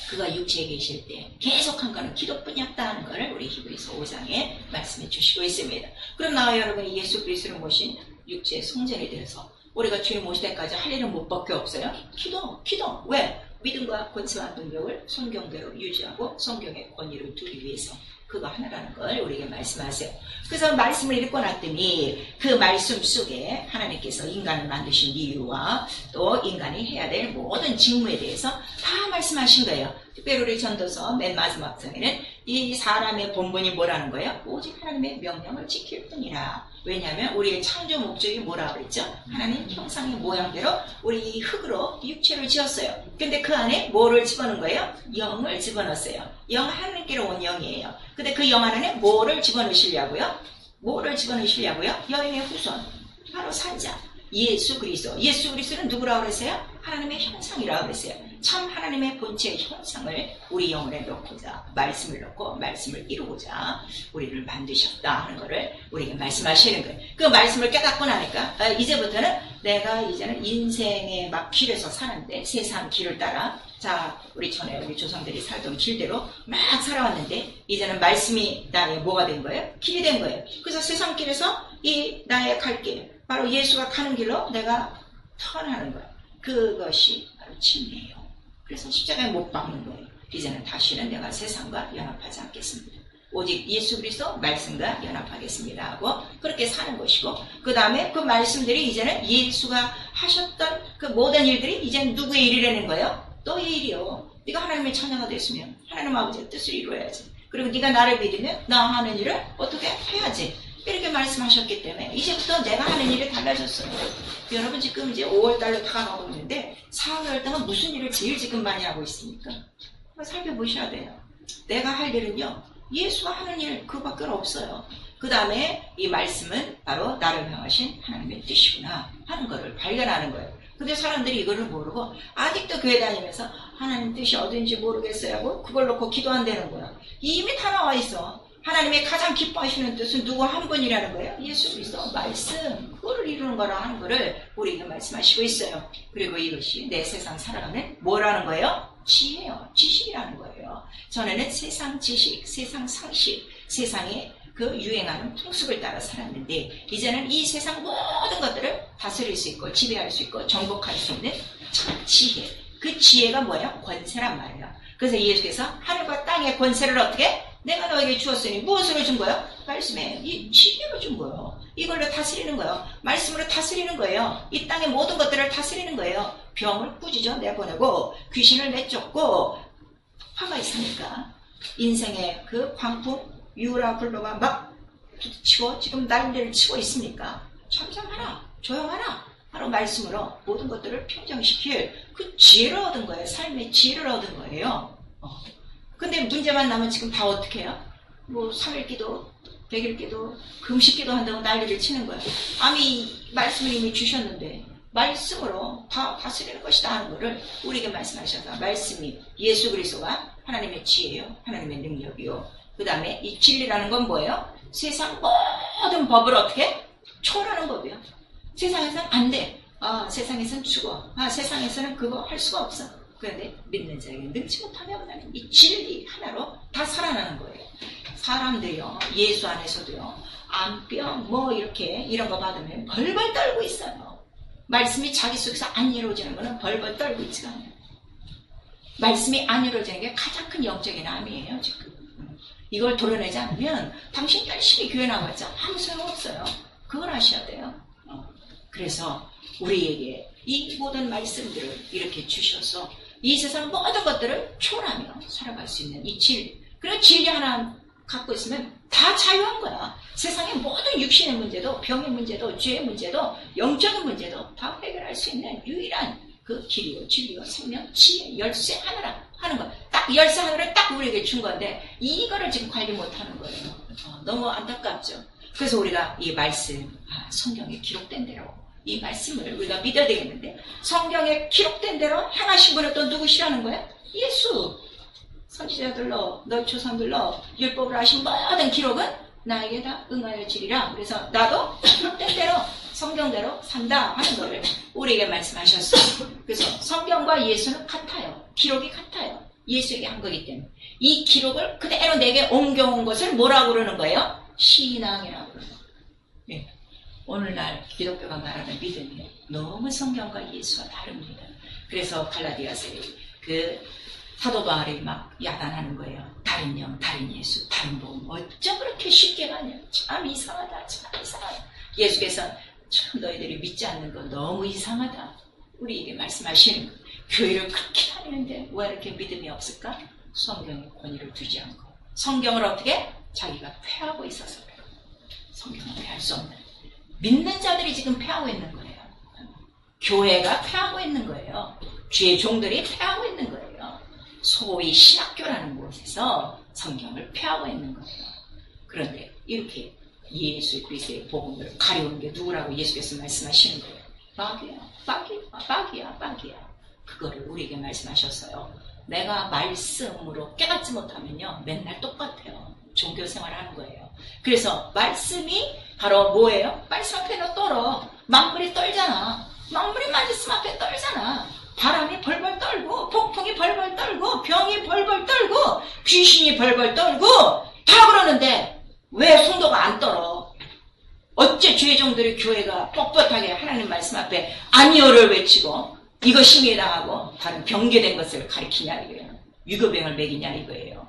그가 육체에 계실 때 계속한 거는 기도뿐이었다는 것을 우리 히브리서 5장에 말씀해 주시고 있습니다. 그럼 나와 여러분이 예수 그리스도를 모신 육체의 성전에 대해서 우리가 주님 오실 때까지 할 일은 뭐밖에 없어요? 기도. 왜? 믿음과 권세와 능력을 성경대로 유지하고 성경의 권위를 두기 위해서. 그거 하나라는 걸 우리에게 말씀하세요. 그래서 말씀을 읽고 났더니 그 말씀 속에 하나님께서 인간을 만드신 이유와 또 인간이 해야 될 모든 직무에 대해서 다 말씀하신 거예요. 특별히 우리 전도서 맨 마지막 장에는 이 사람의 본분이 뭐라는 거예요? 오직 하나님의 명령을 지킬 뿐이라. 왜냐하면 우리의 창조 목적이 뭐라고 그랬죠? 하나님 형상의 모양대로 우리 흙으로 육체를 지었어요. 근데 그 안에 뭐를 집어넣은 거예요? 영을 집어넣었어요. 영 하나님께로 온 영이에요. 근데 그 영 안에 뭐를 집어넣으시려고요? 뭐를 집어넣으시려고요? 여인의 후손, 바로 산자 예수 그리스도. 예수 그리스도는 누구라고 그랬어요? 하나님의 형상이라고 그랬어요. 참 하나님의 본체의 형상을 우리 영혼에 넣고자, 말씀을 넣고 말씀을 이루고자 우리를 만드셨다 하는 거를 우리에게 말씀하시는 거예요. 그 말씀을 깨닫고 나니까 이제부터는 내가 이제는 인생의 막 길에서 사는데 세상 길을 따라, 자 우리 전에 우리 조상들이 살던 길대로 막 살아왔는데 이제는 말씀이 나의 뭐가 된 거예요? 길이 된 거예요. 그래서 세상 길에서 이 나의 갈 길, 바로 예수가 가는 길로 내가 턴하는 거예요. 그것이 바로 진리예요. 그래서 십자가에 못 박는 거예요. 이제는 다시는 내가 세상과 연합하지 않겠습니다. 오직 예수 그리스도 말씀과 연합하겠습니다 하고 그렇게 사는 것이고, 그 다음에 그 말씀들이 이제는 예수가 하셨던 그 모든 일들이 이제는 누구의 일이라는 거예요? 너의 일이요. 네가 하나님의 자녀가 됐으면 하나님 아버지의 뜻을 이루어야지. 그리고 네가 나를 믿으면 나 하는 일을 어떻게 해야지. 이렇게 말씀하셨기 때문에 이제부터 내가 하는 일이 달라졌어요. 여러분 지금 이제 5월달로 다가가고 있는데 4월 동안 무슨 일을 제일 지금 많이 하고 있습니까? 살펴보셔야 돼요. 내가 할 일은요, 예수가 하는 일 그밖에 없어요. 그 다음에 이 말씀은 바로 나를 향하신 하나님의 뜻이구나 하는 것을 발견하는 거예요. 근데 사람들이 이거를 모르고 아직도 교회 다니면서 하나님 뜻이 어딘지 모르겠어요 하고 그걸 놓고 기도한다는 거야. 이미 다 나와 있어. 하나님의 가장 기뻐하시는 뜻은 누구 한 분이라는 거예요? 예수 그리스도 말씀, 그거를 이루는 거라 하는 거를 우리에게 말씀하시고 있어요. 그리고 이것이 내 세상 살아가는 뭐라는 거예요? 지혜요, 지식이라는 거예요. 전에는 세상 지식, 세상 상식, 세상에 그 유행하는 풍습을 따라 살았는데 이제는 이 세상 모든 것들을 다스릴 수 있고 지배할 수 있고 정복할 수 있는 지혜, 그 지혜가 뭐예요? 권세란 말이에요. 그래서 예수께서 하늘과 땅의 권세를 어떻게? 내가 너에게 주었으니 무엇으로 준 거예요? 말씀에 이 지혜로 준 거예요. 이걸로 다스리는 거예요. 말씀으로 다스리는 거예요. 이 땅의 모든 것들을 다스리는 거예요. 병을 꾸짖어 내보내고 귀신을 내쫓고, 화가 있으니까 인생의 그 광풍 유라 불로가 막 부딪히고 지금 난리를 치고 있으니까 잠잠하라, 조용하라, 바로 말씀으로 모든 것들을 평정시킬 그 지혜를 얻은 거예요. 삶의 지혜를 얻은 거예요. 근데 문제만 나면 지금 다 어떻게 해요? 뭐 3일 기도, 100일 기도, 금식 기도 한다고 난리를 치는 거예요. 아미 말씀을 이미 주셨는데 말씀으로 다 다스리는 것이다 하는 거를 우리에게 말씀하셔서, 말씀이 예수 그리스도가 하나님의 지혜요, 하나님의 능력이요. 그 다음에 이 진리라는 건 뭐예요? 세상 모든 법을 어떻게? 초월하는 법이요. 세상에서는 안 돼. 세상에서는 죽어. 세상에서는 그거 할 수가 없어. 그런데 믿는 자에게 능치 못하며 보다는 이 진리 하나로 다 살아나는 거예요. 사람들이요, 예수 안에서도요, 암병 뭐 이렇게 이런 거 받으면 벌벌 떨고 있어요. 말씀이 자기 속에서 안 이루어지는 거는 벌벌 떨고 있지가 않아요. 말씀이 안 이루어지는 게 가장 큰 영적인 암이에요. 지금 이걸 도려내지 않으면 당신 열심히 교회 나왔죠, 아무 소용없어요. 그걸 아셔야 돼요. 그래서 우리에게 이 모든 말씀들을 이렇게 주셔서 이 세상 모든 것들을 초월하며 살아갈 수 있는 이 진리, 그리고 진리 하나 갖고 있으면 다 자유한 거야. 세상의 모든 육신의 문제도, 병의 문제도, 죄의 문제도, 영적인 문제도 다 해결할 수 있는 유일한 그 길이요, 진리요, 생명, 지혜, 열쇠 하나라 하는 거. 딱 열쇠 하나를 딱 우리에게 준 건데 이거를 지금 관리 못하는 거예요. 너무 안타깝죠. 그래서 우리가 이 말씀, 성경에 기록된 대로 이 말씀을 우리가 믿어야 되겠는데, 성경에 기록된 대로 행하신 분은 또 누구시라는 거예요? 예수. 선지자들로, 너희 조상들로 율법을 하신 모든 기록은 나에게 다 응하여지리라. 그래서 나도 기록된 대로 성경대로 산다 하는 거를 우리에게 말씀하셨어요. 그래서 성경과 예수는 같아요. 기록이 같아요. 예수에게 한 거기 때문에 이 기록을 그대로 내게 옮겨온 것을 뭐라고 그러는 거예요? 신앙이라고 그러는 거예요. 네. 오늘날 기독교가 말하는 믿음이 너무 성경과 예수가 다릅니다. 그래서 갈라디아서에 그 사도 바울이 막 야단하는 거예요. 다른 영, 다른 예수, 다른 복음. 어쩜 그렇게 쉽게 가냐. 참 이상하다. 참 이상하다. 예수께서 참 너희들이 믿지 않는 거 너무 이상하다. 우리에게 말씀하시는 거. 교회를 그렇게 다니는데 왜 이렇게 믿음이 없을까? 성경에 권위를 두지 않고 성경을 어떻게? 자기가 폐하고 있어서 그래요. 성경은 폐할 수 없는 믿는 자들이 지금 패하고 있는 거예요. 교회가 패하고 있는 거예요. 주의 종들이 패하고 있는 거예요. 소위 신학교라는 곳에서 성경을 패하고 있는 거예요. 그런데 이렇게 예수 그리스도의 복음을 가려운 게 누구라고 예수께서 말씀하시는 거예요? 빠기야. 그거를 우리에게 말씀하셨어요. 내가 말씀으로 깨닫지 못하면요, 맨날 똑같아요. 종교생활을 하는 거예요. 그래서 말씀이 바로 뭐예요? 말씀 앞에 너 떨어. 망물이 떨잖아. 망물이 말씀 앞에 떨잖아. 바람이 벌벌 떨고, 폭풍이 벌벌 떨고, 병이 벌벌 떨고, 귀신이 벌벌 떨고, 다 그러는데 왜 성도가 안 떨어? 어째 주의 종들의 교회가 뻣뻣하게 하나님 말씀 앞에 아니요를 외치고 이거 심의당하고 다른 병개된 것을 가리키냐 이거예요. 유교병을 먹이냐 이거예요.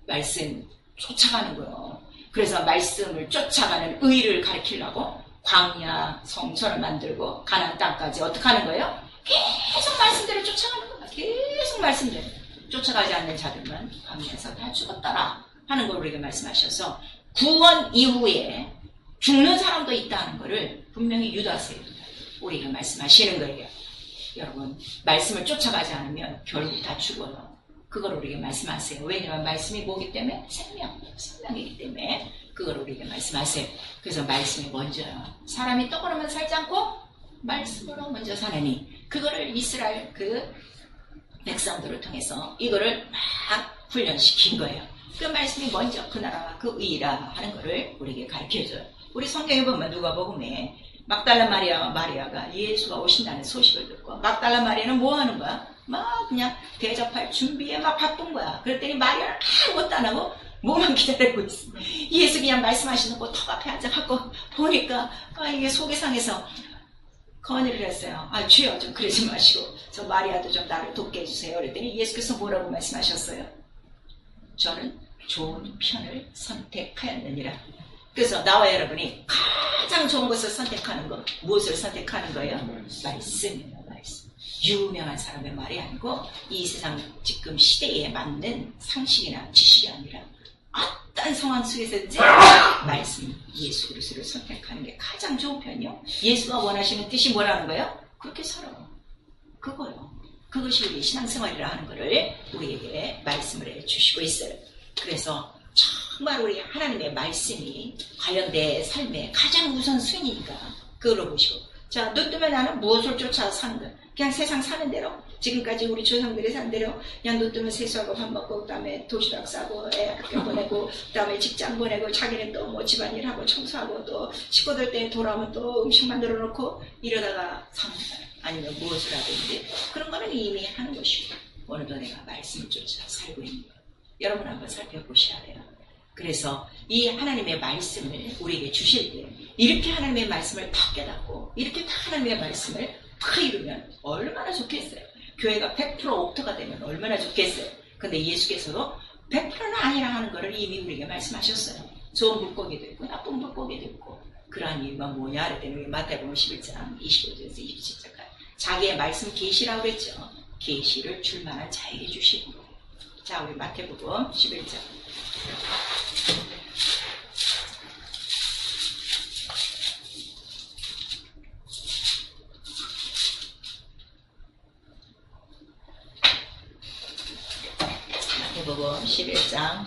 말씀 쫓아가는 거예요. 그래서 말씀을 쫓아가는 의를 가리키려고 광야 성전을 만들고 가나안 땅까지 어떻게 하는 거예요? 계속 말씀대로 쫓아가는 거야. 계속 말씀대로. 쫓아가지 않는 자들만 광야에서 다 죽었더라 하는 걸 우리에게 말씀하셔서 구원 이후에 죽는 사람도 있다는 것을 분명히 유다서에 우리에게 말씀하시는 거예요. 여러분, 말씀을 쫓아가지 않으면 결국 다 죽어요. 그걸 우리에게 말씀하세요. 왜냐하면 말씀이 뭐기 때문에? 생명이기 때문에 그걸 우리에게 말씀하세요. 그래서 말씀이 먼저요. 사람이 떡으로만 살지 않고 말씀으로 먼저 사느니 그거를 이스라엘 그 백성들을 통해서 이거를 막 훈련시킨 거예요. 그 말씀이 먼저 그 나라와 그 의라 하는 거를 우리에게 가르쳐줘요. 우리 성경에 보면 누가복음에 막달라 마리아가 예수가 오신다는 소식을 듣고 막달라 마리아는 뭐 하는 거야? 막 그냥 대접할 준비에 막 바쁜 거야. 그랬더니 마리아는 아무것도 안 하고 뭐만 기다리고 있어. 예수 그냥 말씀하시는 거 턱 앞에 앉아갖고 보니까 이게 속이 상해서 건의를 했어요. 주여 좀 그러지 마시고 저 마리아도 좀 나를 돕게 해주세요. 그랬더니 예수께서 뭐라고 말씀하셨어요? 저는 좋은 편을 선택하였느니라. 그래서 나와 여러분이 가장 좋은 것을 선택하는 것, 무엇을 선택하는 거예요? 말씀이에요. 말씀. 유명한 사람의 말이 아니고 이 세상 지금 시대에 맞는 상식이나 지식이 아니라 어떤 상황 속에서든지 말씀, 예수 그리스도를 선택하는 게 가장 좋은 편이요. 예수가 원하시는 뜻이 뭐라는 거예요? 그렇게 살아. 그거요. 그것이 우리 신앙생활이라 하는 것을 우리에게 말씀을 해주시고 있어요. 그래서 정말 우리 하나님의 말씀이 과연 내 삶의 가장 우선순위니까 그걸로 보시고, 자, 눈 뜨면 나는 무엇을 쫓아서 사는 거야? 그냥 세상 사는 대로, 지금까지 우리 조상들이 산 대로 그냥 눈 뜨면 세수하고 밥 먹고 그다음에 도시락 싸고 애 학교 보내고 그다음에 직장 보내고 자기는 또 뭐 집안일하고 청소하고 또 식구들 때 돌아오면 또 음식 만들어 놓고 이러다가 사는 거야. 아니면 무엇을 하든지 그런 거는 이미 하는 것이고, 오늘도 내가 말씀을 쫓아 살고 있는 거예요. 여러분 한번 살펴보셔야 돼요. 그래서 이 하나님의 말씀을 우리에게 주실 때 이렇게 하나님의 말씀을 다 깨닫고 이렇게 다 하나님의 말씀을 다 이루면 얼마나 좋겠어요. 교회가 100% 옥토가 되면 얼마나 좋겠어요. 근데 예수께서도 100%는 아니라 하는 것을 이미 우리에게 말씀하셨어요. 좋은 물고기도 있고 나쁜 물고기도 있고. 그러한 이유가 뭐냐 그랬더니 마태복음 11장 25절에서 27절까지 자기의 말씀 계시라고 그랬죠. 계시를 줄 만한 자에게 주시고. 자, 우리 마태복음 11장 마태복음 11장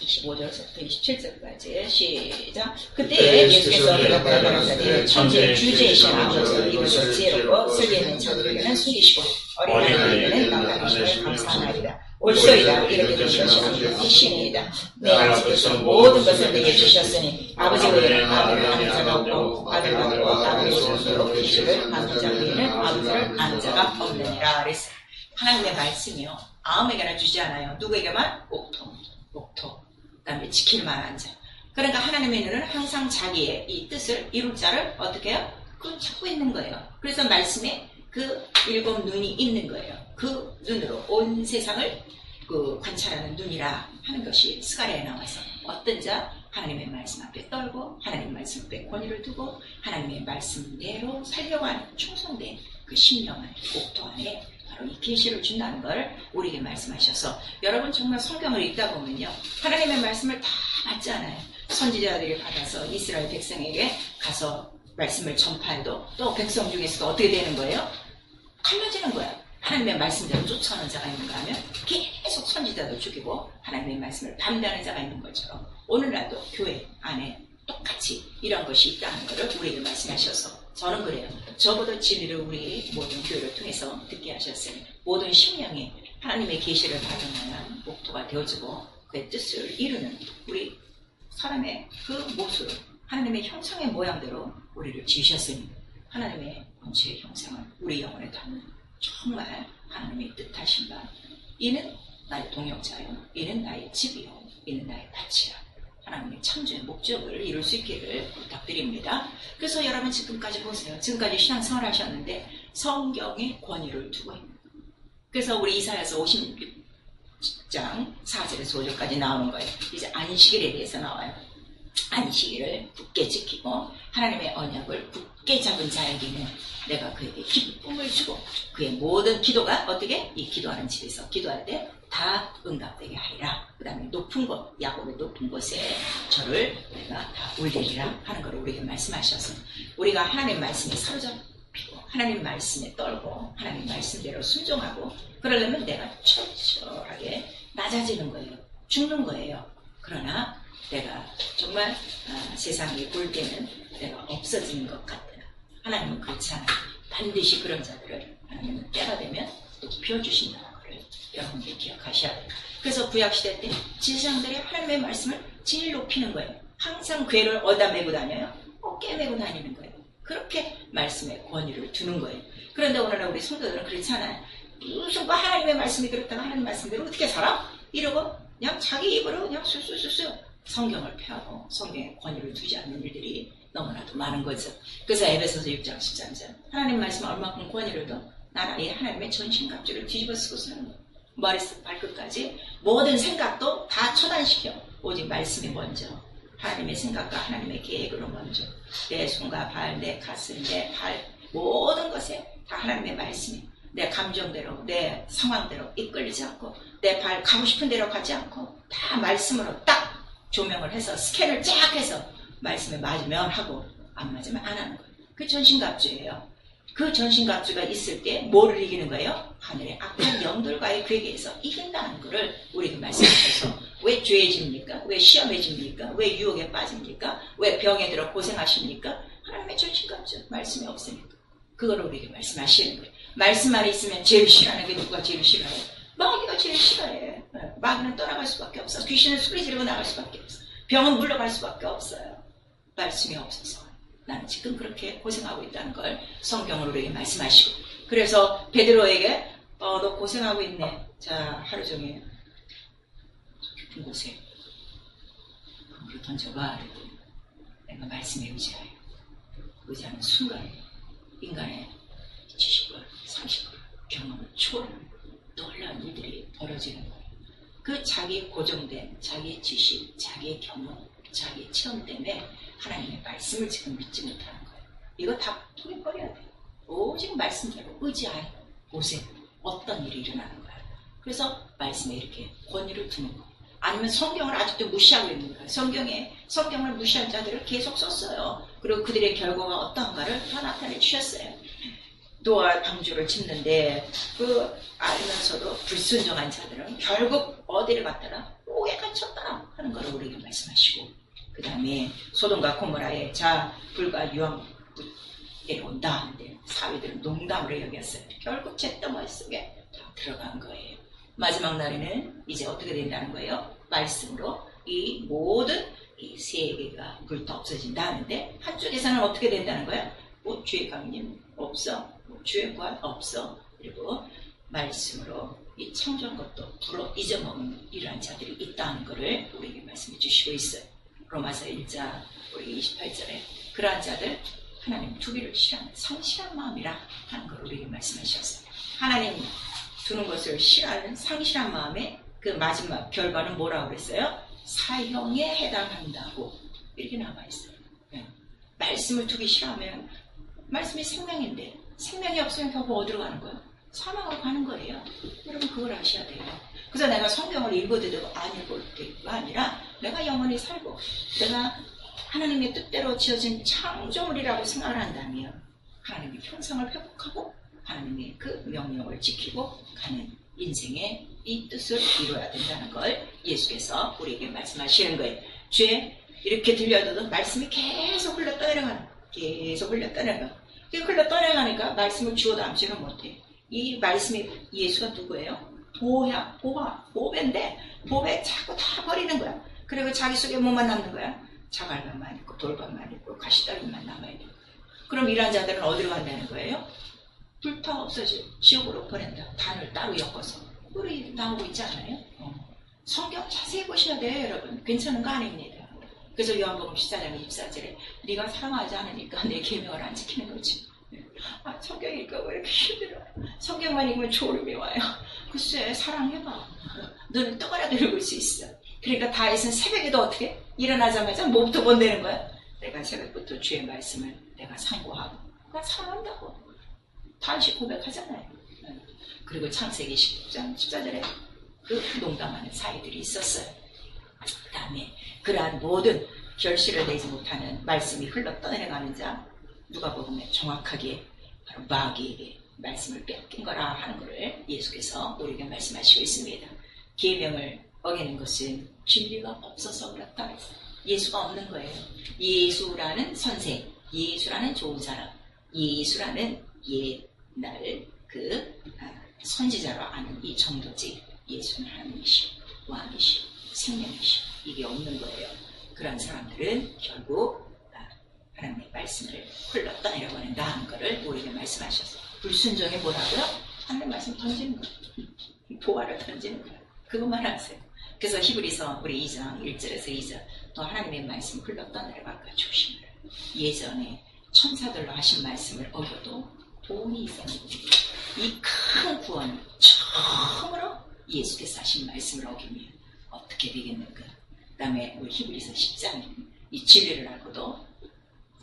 25절부터 27절까지 시작. 그때 예수께서 대답하시되 천지의 주제이신 아버지 이것을 지혜롭고 슬기있는 자들에게는 숨기시고 어린아이에게는 나타내심을 감사하나이다. 옳소이다. 이렇게 된 것이 아버지 신이이다. 내 아버지께서 모든 것을 내게 주셨으니 아버지 외에는 아들을 아는 자가 없고 아들과 아버지 손으로 계시를 받는 자 외에는 아버지를 아는 자가 없느니라 그랬어요. 하나님의 말씀이요, 아무에게나 주지 않아요. 누구에게만? 옥토. 그 다음에 지킬 만한 자. 그러니까 하나님의 눈은 항상 자기의 이 뜻을 이룰 자를 어떻게 해요? 그걸 찾고 있는 거예요. 그래서 말씀에 그 일곱 눈이 있는 거예요. 그 눈으로 온 세상을 관찰하는 눈이라 하는 것이 스가랴에 나와서 어떤 자? 하나님의 말씀 앞에 떨고 하나님의 말씀 앞에 권위를 두고 하나님의 말씀대로 살려고 하는 충성된 그 신령한 옥토 안에 바로 이 계시를 준다는 걸 우리에게 말씀하셔서, 여러분 정말 성경을 읽다 보면요, 하나님의 말씀을 다 맞지 않아요. 선지자들이 받아서 이스라엘 백성에게 가서 말씀을 전파해도 또 백성 중에서도 어떻게 되는 거예요? 갈라지는 거야. 하나님의 말씀대로 쫓아오는 자가 있는가 하면 계속 선지자도 죽이고 하나님의 말씀을 반대하는 자가 있는 것처럼 오늘날도 교회 안에 똑같이 이런 것이 있다는 것을 우리에게 말씀하셔서 저는 그래요. 저보다 진리를 우리 모든 교회를 통해서 듣게 하셨으니 모든 심령이 하나님의 계시를 받으면 목표가 되어지고 그의 뜻을 이루는 우리 사람의 그 모습, 하나님의 형상의 모양대로 우리를 지으셨으니 하나님의 본체의 형상을 우리 영혼에 담는 정말 하나님의 뜻하신 바 이는 나의 동역자요, 이는 나의 집이요, 이는 나의 밭이라 하나님의 창조의 목적을 이룰 수 있기를 부탁드립니다. 그래서 여러분 지금까지 보세요. 지금까지 신앙생활 하셨는데 성경의 권위를 두고 있는 거예요. 그래서 우리 이사야서 56장 4절에서 5절까지 나오는 거예요. 이제 안식일에 대해서 나와요. 안식일을 굳게 지키고 하나님의 언약을 굳게 잡은 자에게는 내가 그에게 기쁨을 주고 그의 모든 기도가 어떻게? 이 기도하는 집에서 기도할 때 다 응답되게 하리라. 그 다음에 높은 곳, 야곱의 높은 곳에 저를 내가 다 올리리라 하는 걸 우리에게 말씀하셔서 우리가 하나님 말씀에 사로잡히고 하나님 말씀에 떨고 하나님 말씀대로 순종하고 그러려면 내가 철저하게 낮아지는 거예요. 죽는 거예요. 그러나 내가 정말 세상이 볼 때는 내가 없어지는 것 같으나 하나님은 그렇지 않아요. 반드시 그런 자들을 하나님은 때가 되면 높여주신다는 것을 여러분들이 기억하셔야 돼요. 그래서 구약시대 때 지상들이 하나님의 말씀을 제일 높이는 거예요. 항상 궤를 어디다 메고 다녀요? 어깨에 메고 다니는 거예요. 그렇게 말씀의 권위를 두는 거예요. 그런데 오늘날 우리 성도들은 그렇지 않아요. 무슨 하나님의 말씀이 그렇다가 하나님 말씀대로 어떻게 살아? 이러고 그냥 자기 입으로 그냥 술술술술 성경을 펴고 성경의 권위를 두지 않는 일들이 너무나도 많은 거죠. 그래서 에베소서 6장 13절 하나님 말씀은 얼마큼 권위를 둬? 나는 이 하나님의 전신갑주를 뒤집어 쓰고 사는 거예요. 머리부터 발끝까지 모든 생각도 다 처단시켜. 오직 말씀이 먼저. 하나님의 생각과 하나님의 계획으로 먼저. 내 손과 발, 내 가슴, 내 팔 모든 것에 다 하나님의 말씀이 내 감정대로 내 상황대로 이끌리지 않고 내 발 가고 싶은 대로 가지 않고 다 말씀으로 딱 조명을 해서 스캔을 쫙 해서 말씀에 맞으면 하고 안 맞으면 안 하는 거예요. 그 전신갑주예요. 그 전신갑주가 있을 때 뭐를 이기는 거예요? 하늘의 악한 영들과의 괴계에서 이긴다는 것을 우리에게 말씀하셔서 왜 죄에 집니까? 왜 시험에 집니까? 왜 유혹에 빠집니까? 왜 병에 들어 고생하십니까? 하나님의 전신갑주 말씀이 없으니까 그걸 우리에게 말씀하시는 거예요. 말씀 안에 있으면 제일 싫어하는 게 누가 제일 싫어해요? 마귀가 제일 싫어해. 마귀는 떠나갈 수밖에 없어. 귀신은 소리 지르고 나갈 수밖에 없어. 병은 물러갈 수밖에 없어요. 말씀이 없어서 나는 지금 그렇게 고생하고 있다는 걸 성경을 우리에게 말씀하시고 그래서 베드로에게 너 고생하고 있네. 자 하루 종일 깊은 곳에 그물을 던져봐. 내가 말씀에 의지하여 의지하는 순간에 인간의 70번 30번 경험을 초월하는 놀라운 일들이 벌어지는 거예요. 그 자기 고정된 자기의 지식, 자기의 경험, 자기의 체험 때문에 하나님의 말씀을 지금 믿지 못하는 거예요. 이거 다 포기버려야 돼요. 오직 말씀대로 의지하여 보세요. 어떤 일이 일어나는 거예요. 그래서 말씀에 이렇게 권위를 두는 거예요. 아니면 성경을 아직도 무시하고 있는 거예요. 성경을 무시한 자들을 계속 썼어요. 그리고 그들의 결과가 어떠한가를 다 나타내 주셨어요. 노아 방주를 짓는데 그 알면서도 불순종한 자들은 결국 어디를 갔더라? 옥에 갇혔더라 하는 걸 우리에게 말씀하시고 그 다음에 소돔과 고모라에 자 불과 유황 내려온다 하는데 사위들은 농담으로 여겼어요. 결국 잿더미 속에 다 들어간 거예요. 마지막 날에는 이제 어떻게 된다는 거예요? 말씀으로 이 모든 이 세계가 불타 없어진다 하는데 한쪽에서는 어떻게 된다는 거예요? 뭐 죄의 강림 없어. 죄의 부활 없어. 그리고 말씀으로 이 창조한 것도 불어 잊어먹는 이러한 자들이 있다는 것을 우리에게 말씀해 주시고 있어요. 로마서 1장 우리 28절에 그러한 자들 하나님 두기를 싫어하는 상실한 마음이라 하는 걸 우리에게 말씀하셨어요. 하나님 두는 것을 싫어하는 상실한 마음의 그 마지막 결과는 뭐라고 그랬어요? 사형에 해당한다고 이렇게 나와있어요. 말씀을 두기 싫어하면 말씀이 생명인데 생명이 없으면 결국 어디로 가는 거예요? 사망으로 가는 거예요. 여러분 그걸 아셔야 돼요. 그래서 내가 성경을 읽어도 되고 안 읽어도 되고가 아니라 내가 영원히 살고 내가 하나님의 뜻대로 지어진 창조물이라고 생각을 한다면 하나님의 형상을 회복하고 하나님의 그 명령을 지키고 가는 인생의 이 뜻을 이루어야 된다는 걸 예수께서 우리에게 말씀하시는 거예요. 주에 이렇게 들려도 말씀이 계속 흘러 떠내려가는, 계속 흘러 떠내려가. 흘러 떠내려가니까 말씀을 주워 담지는 못해. 이 말씀이 예수가 누구예요? 보야, 보배인데 보배 자꾸 다 버리는 거야. 그리고 자기 속에 뭐만 남는 거야? 자갈만 있고 돌밭만 있고 가시떨기만 남아야 돼. 그럼 이러한 자들은 어디로 간다는 거예요? 불타 없어지고 지옥으로 보낸다. 단을 따로 엮어서. 우리 나오고 있지 않아요? 성경 자세히 보셔야 돼요, 여러분. 괜찮은 거 아닙니다. 그래서 요한복음 14장 24절에 네가 사랑하지 않으니까 내 계명을 안 지키는 거지. 아, 성경 읽고 왜 이렇게 힘들어요? 성경만 읽으면 졸음이 와요. 글쎄, 사랑해봐. 너는 떡하나도 읽을 수 있어. 그러니까 다윗은 새벽에도 어떻게? 일어나자마자 뭐부터 본다는 거야? 내가 새벽부터 주의 말씀을 내가 상고하고 나 사랑한다고 다윗이 고백하잖아요. 그리고 창세기 10장 14절에 그 농담하는 사이들이 있었어요. 그 다음에 그러한 모든 결실을 내지 못하는 말씀이 흘러 떠내려가는 자, 누가복음에 정확하게 바로 마귀에게 말씀을 뺏긴 거라 하는 것을 예수께서 우리에게 말씀하시고 있습니다. 계명을 어기는 것은 진리가 없어서 그렇다. 예수가 없는 거예요. 예수라는 선생, 예수라는 좋은 사람, 예수라는 옛날 그 선지자로 아는 이 정도지. 예수는 하나님이시오, 왕이시오, 생명이시오. 이게 없는 거예요. 그런 사람들은 결국 하나님의 말씀을 흘러 떠내려가는 다는 것을 우리에게 말씀하셨어요. 불순종에 뭐라고요? 하나님의 말씀 던지는 거예요. 보화를 던지는 거예요. 그것만 하세요. 그래서 히브리서 우리 2장 1절에서 2절 또 하나님의 말씀 흘러 떠내려갈까 조심해요. 예전에 천사들로 하신 말씀을 어겨도 돈이 있었는데 이 큰 구원을 처음으로 예수께서 하신 말씀을 어기면 어떻게 되겠는가. 그 다음에 우리 히브리서 10장 이 진리를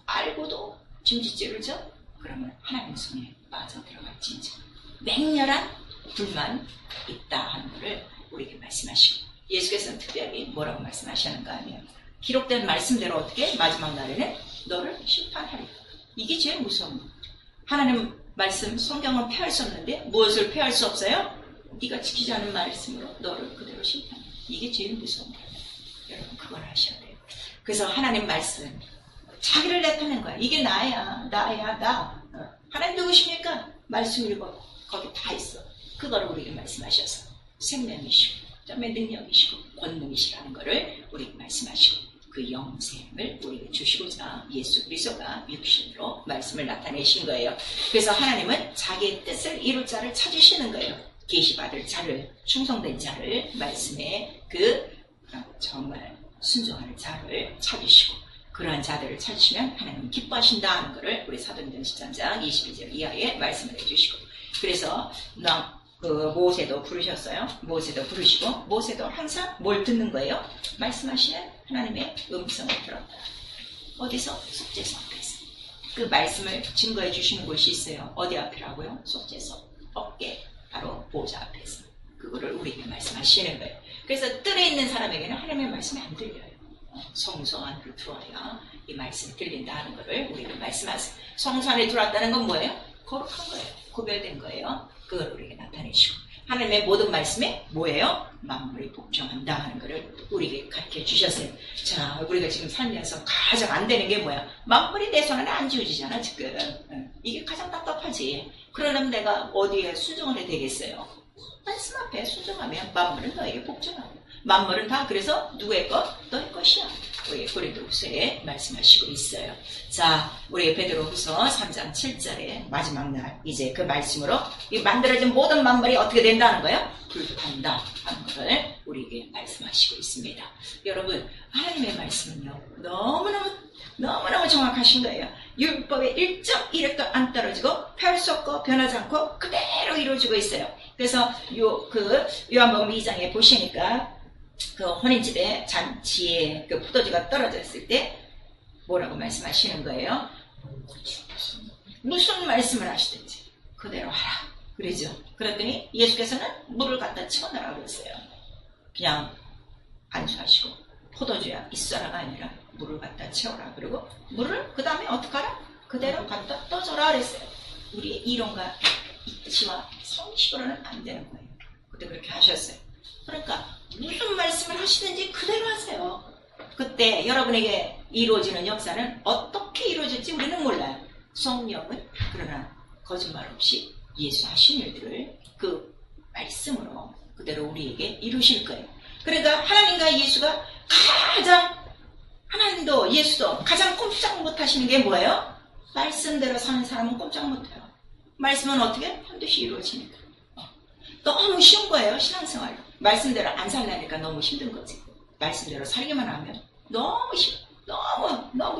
알고도 짐짓죄를 져? 그러면 하나님 손에 빠져들어갈진지 맹렬한 불만 있다 하는 것을 우리에게 말씀하시고 예수께서는 특별히 뭐라고 말씀하시는가 하면 기록된 말씀대로 어떻게 마지막 날에는 너를 심판하리라. 이게 제일 무서운 거. 하나님 말씀 성경은 폐할 수 없는데 무엇을 폐할 수 없어요? 네가 지키지 않은 말씀으로 너를 그대로 심판해. 이게 제일 무서운 거예요. 여러분 그걸 하셔야 돼요. 그래서 하나님 말씀 자기를 나타낸 거야. 이게 나야. 하나님 누구십니까? 말씀 읽어. 거기 다 있어. 그거를 우리에게 말씀하셔서 생명이시고 점의 능력이시고 권능이시라는 것을 우리에게 말씀하시고 그 영생을 우리에게 주시고자 예수 그리스도가 육신으로 말씀을 나타내신 거예요. 그래서 하나님은 자기의 뜻을 이룰 자를 찾으시는 거예요. 계시받을 자를, 충성된 자를, 말씀에 정말 순종하는 자를 찾으시고 그러한 자들을 찾으시면 하나님은 기뻐하신다는 것을 우리 사도행전 13장 22절 이하에 말씀을 해주시고 그래서 모세도 부르셨어요. 모세도 부르시고 모세도 항상 뭘 듣는 거예요? 말씀하시는 하나님의 음성을 들었다. 어디서? 속죄소 앞에서. 그 말씀을 증거해 주시는 곳이 있어요. 어디 앞이라고요? 속죄소 어깨 바로 보좌 앞에서. 그거를 우리에게 말씀하시는 거예요. 그래서 뜰에 있는 사람에게는 하나님의 말씀이 안 들려요. 성소 안으로 들어와야 이 말씀이 들린다는 것을 우리에게 말씀하세요. 성소 안에 들어왔다는 건 뭐예요? 거룩한 거예요. 구별된 거예요. 그걸 우리에게 나타내시고 하나님의 모든 말씀에 뭐예요? 만물이 복종한다 하는 것을 우리에게 가르쳐 주셨어요. 자, 우리가 지금 살면서 가장 안 되는 게 뭐야? 만물이 내 손 안에 안 지워지잖아 지금. 이게 가장 답답하지. 그러려면 내가 어디에 순종을 해야 되겠어요? 말씀 앞에 순종하면 만물은 너에게 복종하고 만물은 다 그래서 누구의 것? 너의 것이야. 우리 고린도후서에 말씀하시고 있어요. 자, 우리 베드로후서 3장 7절에 마지막 날 이제 그 말씀으로 이 만들어진 모든 만물이 어떻게 된다는 거예요? 불탄다 하는 것을 우리에게 말씀하시고 있습니다. 여러분 하나님의 말씀은요 너무너무 정확하신 거예요. 율법의 1.1획도 안 떨어지고 펼 수 없고 변하지 않고 그대로 이루어지고 있어요. 그래서 요한복음 2장에 보시니까 그 혼인집에 잔치에 그 포도주가 떨어졌을 때 뭐라고 말씀하시는 거예요? 무슨 말씀을 하시든지 그대로 하라. 그러죠. 그랬더니 예수께서는 물을 갖다 치워놓으라고 그랬어요. 그냥 안수하시고 포도주야 있어라가 아니라 물을 갖다 채워라. 그리고 물을 그 다음에 어떡하라? 그대로 갖다 떠줘라 그랬어요. 우리의 이론과 이치와 성식으로는 안 되는 거예요. 그때 그렇게 하셨어요. 그러니까 무슨 말씀을 하시든지 그대로 하세요. 그때 여러분에게 이루어지는 역사는 어떻게 이루어질지 우리는 몰라요. 성령은 그러나 거짓말 없이 예수 하신 일들을 그 말씀으로 그대로 우리에게 이루실 거예요. 그러니까 하나님과 예수가 가장, 하나님도 예수도 가장 꼼짝 못 하시는 게 뭐예요? 말씀대로 사는 사람은 꼼짝 못 해요. 말씀은 어떻게? 반드시 이루어지니까. 너무 쉬운 거예요, 신앙생활. 말씀대로 안 살라니까 너무 힘든 거지. 말씀대로 살기만 하면 너무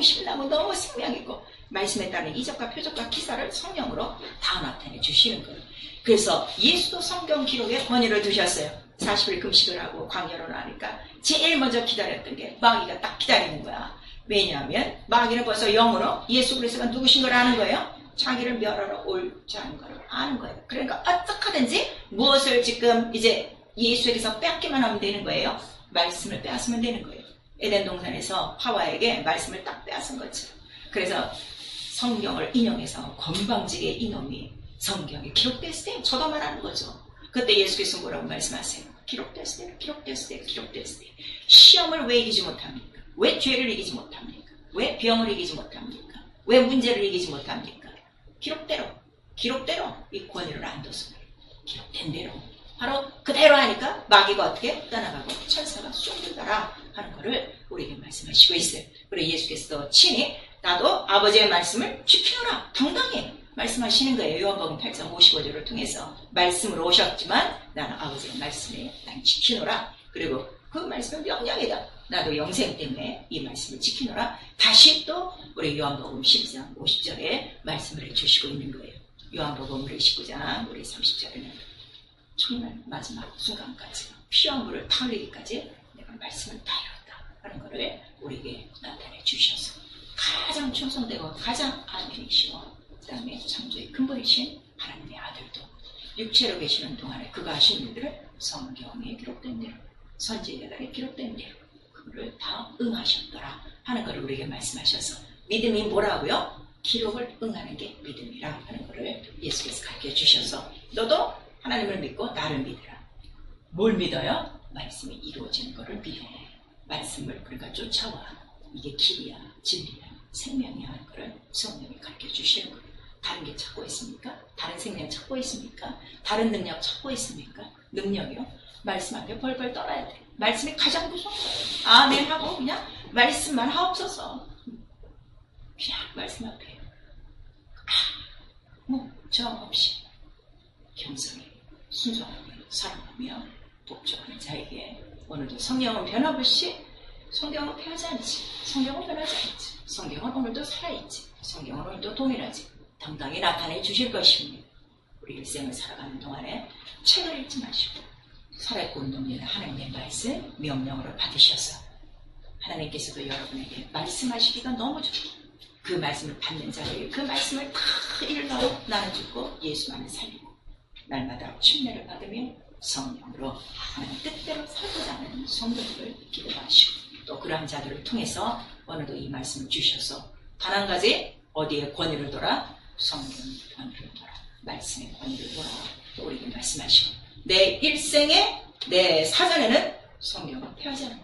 신나고 너무 생명 있고, 말씀에 따른 이적과 표적과 기사를 성령으로 다 나타내 주시는 거예요. 그래서 예수도 성경 기록에 권위를 두셨어요. 40일 금식을 하고 광야로 나니까 제일 먼저 기다렸던 게 마귀가 딱 기다리는 거야. 왜냐하면 마귀는 벌써 영으로 예수 그리스도가 누구신 걸 아는 거예요. 자기를 멸하러 올지 않은 걸 아는 거예요. 그러니까 어떡하든지 무엇을 지금 이제 예수에게서 뺏기만 하면 되는 거예요. 말씀을 빼앗으면 되는 거예요. 에덴 동산에서 하와에게 말씀을 딱 빼앗은 것처럼. 그래서 성경을 인용해서 건방지게 이놈이 성경에 기록됐을 때 저도 말하는 거죠. 그때 예수께서 뭐라고 말씀하세요? 기록됐을 때 시험을 왜 이기지 못합니까? 왜 죄를 이기지 못합니까? 왜 병을 이기지 못합니까? 왜 문제를 이기지 못합니까? 기록대로 이 권위를 안 뒀어요. 기록된 대로 바로 그대로 하니까 마귀가 어떻게 떠나가고 천사가 쏟아가라 하는 거를 우리에게 말씀하시고 있어요. 그리고 예수께서도 친히 나도 아버지의 말씀을 지키노라 당당히 말씀하시는 거예요. 요한복음 8장 55절을 통해서 말씀으로 오셨지만 나는 아버지의 말씀에 난 지키노라. 그리고 그 말씀은 명령이다. 나도 영생 때문에 이 말씀을 지키노라. 다시 또 우리 요한복음 10장 50절에 말씀을 해주시고 있는 거예요. 요한복음 우리 19장 우리 30절에는 정말 마지막 순간까지 피와 물을 다 흘리기까지 내가 말씀을 다 이뤘다 하는 것을 우리에게 나타내 주셔서 가장 충성되고 가장 아들이시고 그 다음에 창조의 근본이신 하나님의 아들도 육체로 계시는 동안에 그가 하신 일들을 성경에 기록된 대로 선지자들에 기록된 대로 그거를 다 응하셨더라 하는 것을 우리에게 말씀하셔서 믿음이 뭐라고요? 기록을 응하는 게 믿음이라 하는 것을 예수께서 가르쳐 주셔서 너도 하나님을 믿고 나를 믿으라. 뭘 믿어요? 말씀이 이루어지는 것을 믿어. 말씀을 그러니까 쫓아와. 이게 길이야, 진리야, 생명이야 하는 것을 성령이 가르쳐 주시는 거예요. 다른 게 찾고 있습니까? 다른 생명 찾고 있습니까? 다른 능력 찾고 있습니까? 능력이요? 말씀 앞에 벌벌 떨어야 돼. 말씀이 가장 무서운 거예요. 아멘 하고 그냥 말씀만 하옵소서. 그냥 말씀 앞에 정 없이 겸손히 순종하며 사랑하며 복종하는 자에게 오늘도 성경은 변함없이 성경은 변하지 않지. 성경은 변하지 않지. 성경은 오늘도 살아있지. 성경은 오늘도 동일하지. 당당히 나타내 주실 것입니다. 우리 일생을 살아가는 동안에 책을 읽지 마시고 살아있고 운동되는 하나님의 말씀 명령으로 받으셔서 하나님께서도 여러분에게 말씀하시기가 너무 좋고 그 말씀을 받는 자들이 그 말씀을 다 일러 나눠주고 예수만을 살리고 날마다 침례를 받으며 성령으로 하나님 뜻대로 살고자 하는 성도들을 기도하시고 또 그러한 자들을 통해서 오늘도 이 말씀을 주셔서 단 한 가지 어디에 권위를 둬라? 성령의 권위를 둬라. 말씀의 권위를 둬라. 또 우리에게 말씀하시고 내 일생에 내 사전에는 성경을 폐하지 않는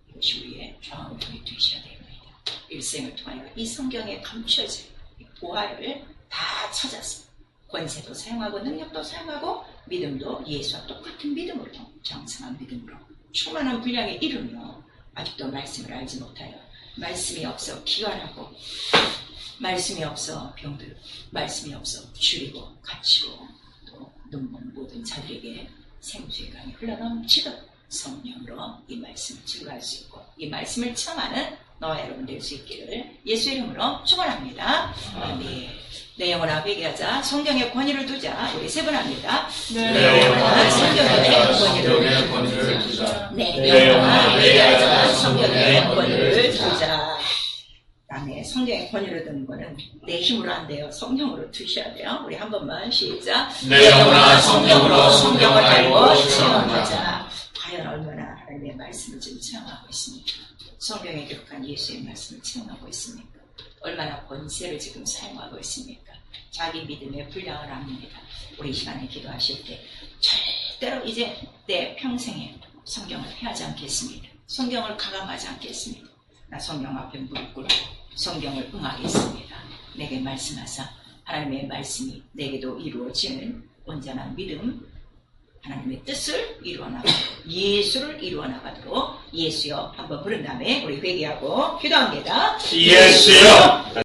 이것이 우리의 좌우명이 되셔야 됩니다. 일생을 통하여 이 성경에 감춰진 이 보화를 다 찾아서 권세도 사용하고 능력도 사용하고 믿음도 예수와 똑같은 믿음으로 정상한 믿음으로 충만한 분량에 이르며 아직도 말씀을 알지 못하여 말씀이 없어 기관하고 말씀이 없어 병들고 말씀이 없어 줄이고 갇히고 또 눈먼 모든 자들에게 생수의 강이 흘러넘치듯 성령으로 이 말씀을 증거할 수 있고 이 말씀을 체험하는 너와 여러분 될 수 있기를 예수 이름으로 축원합니다. 아멘. 내 영혼아 회개하자. 성경의 권위를 두자. 우리 세 번 합니다. 내 영혼아 성경의 권위를 두자. 내 영혼아 회개하자. 성경의 권위를 두자. 다음에 성경의 권위를 두는 거는 내 힘으로 안 돼요. 성령으로 두셔야 돼요. 우리 한 번만 시작. 내 영혼아 성령으로 성경을 알고 체험하자. 과연 얼마나 하나님의 말씀을 지금 체험하고 있습니까? 성경에 기록한 예수의 말씀을 체험하고 있습니까? 얼마나 권세를 지금 사용하고 있습니까? 자기 믿음의 분량을 압니다. 우리 이 시간에 기도하실 때 절대로 이제 내 평생에 성경을 피하지 않겠습니다. 성경을 가감하지 않겠습니다. 나 성경 앞에 무릎 꿇고 성경을 응하겠습니다. 내게 말씀하사 하나님의 말씀이 내게도 이루어지는 온전한 믿음, 하나님의 뜻을 이루어나가고 예수를 이루어나가도록 예수여 한번 부른 다음에 우리 회개하고 기도합니다. 예수여.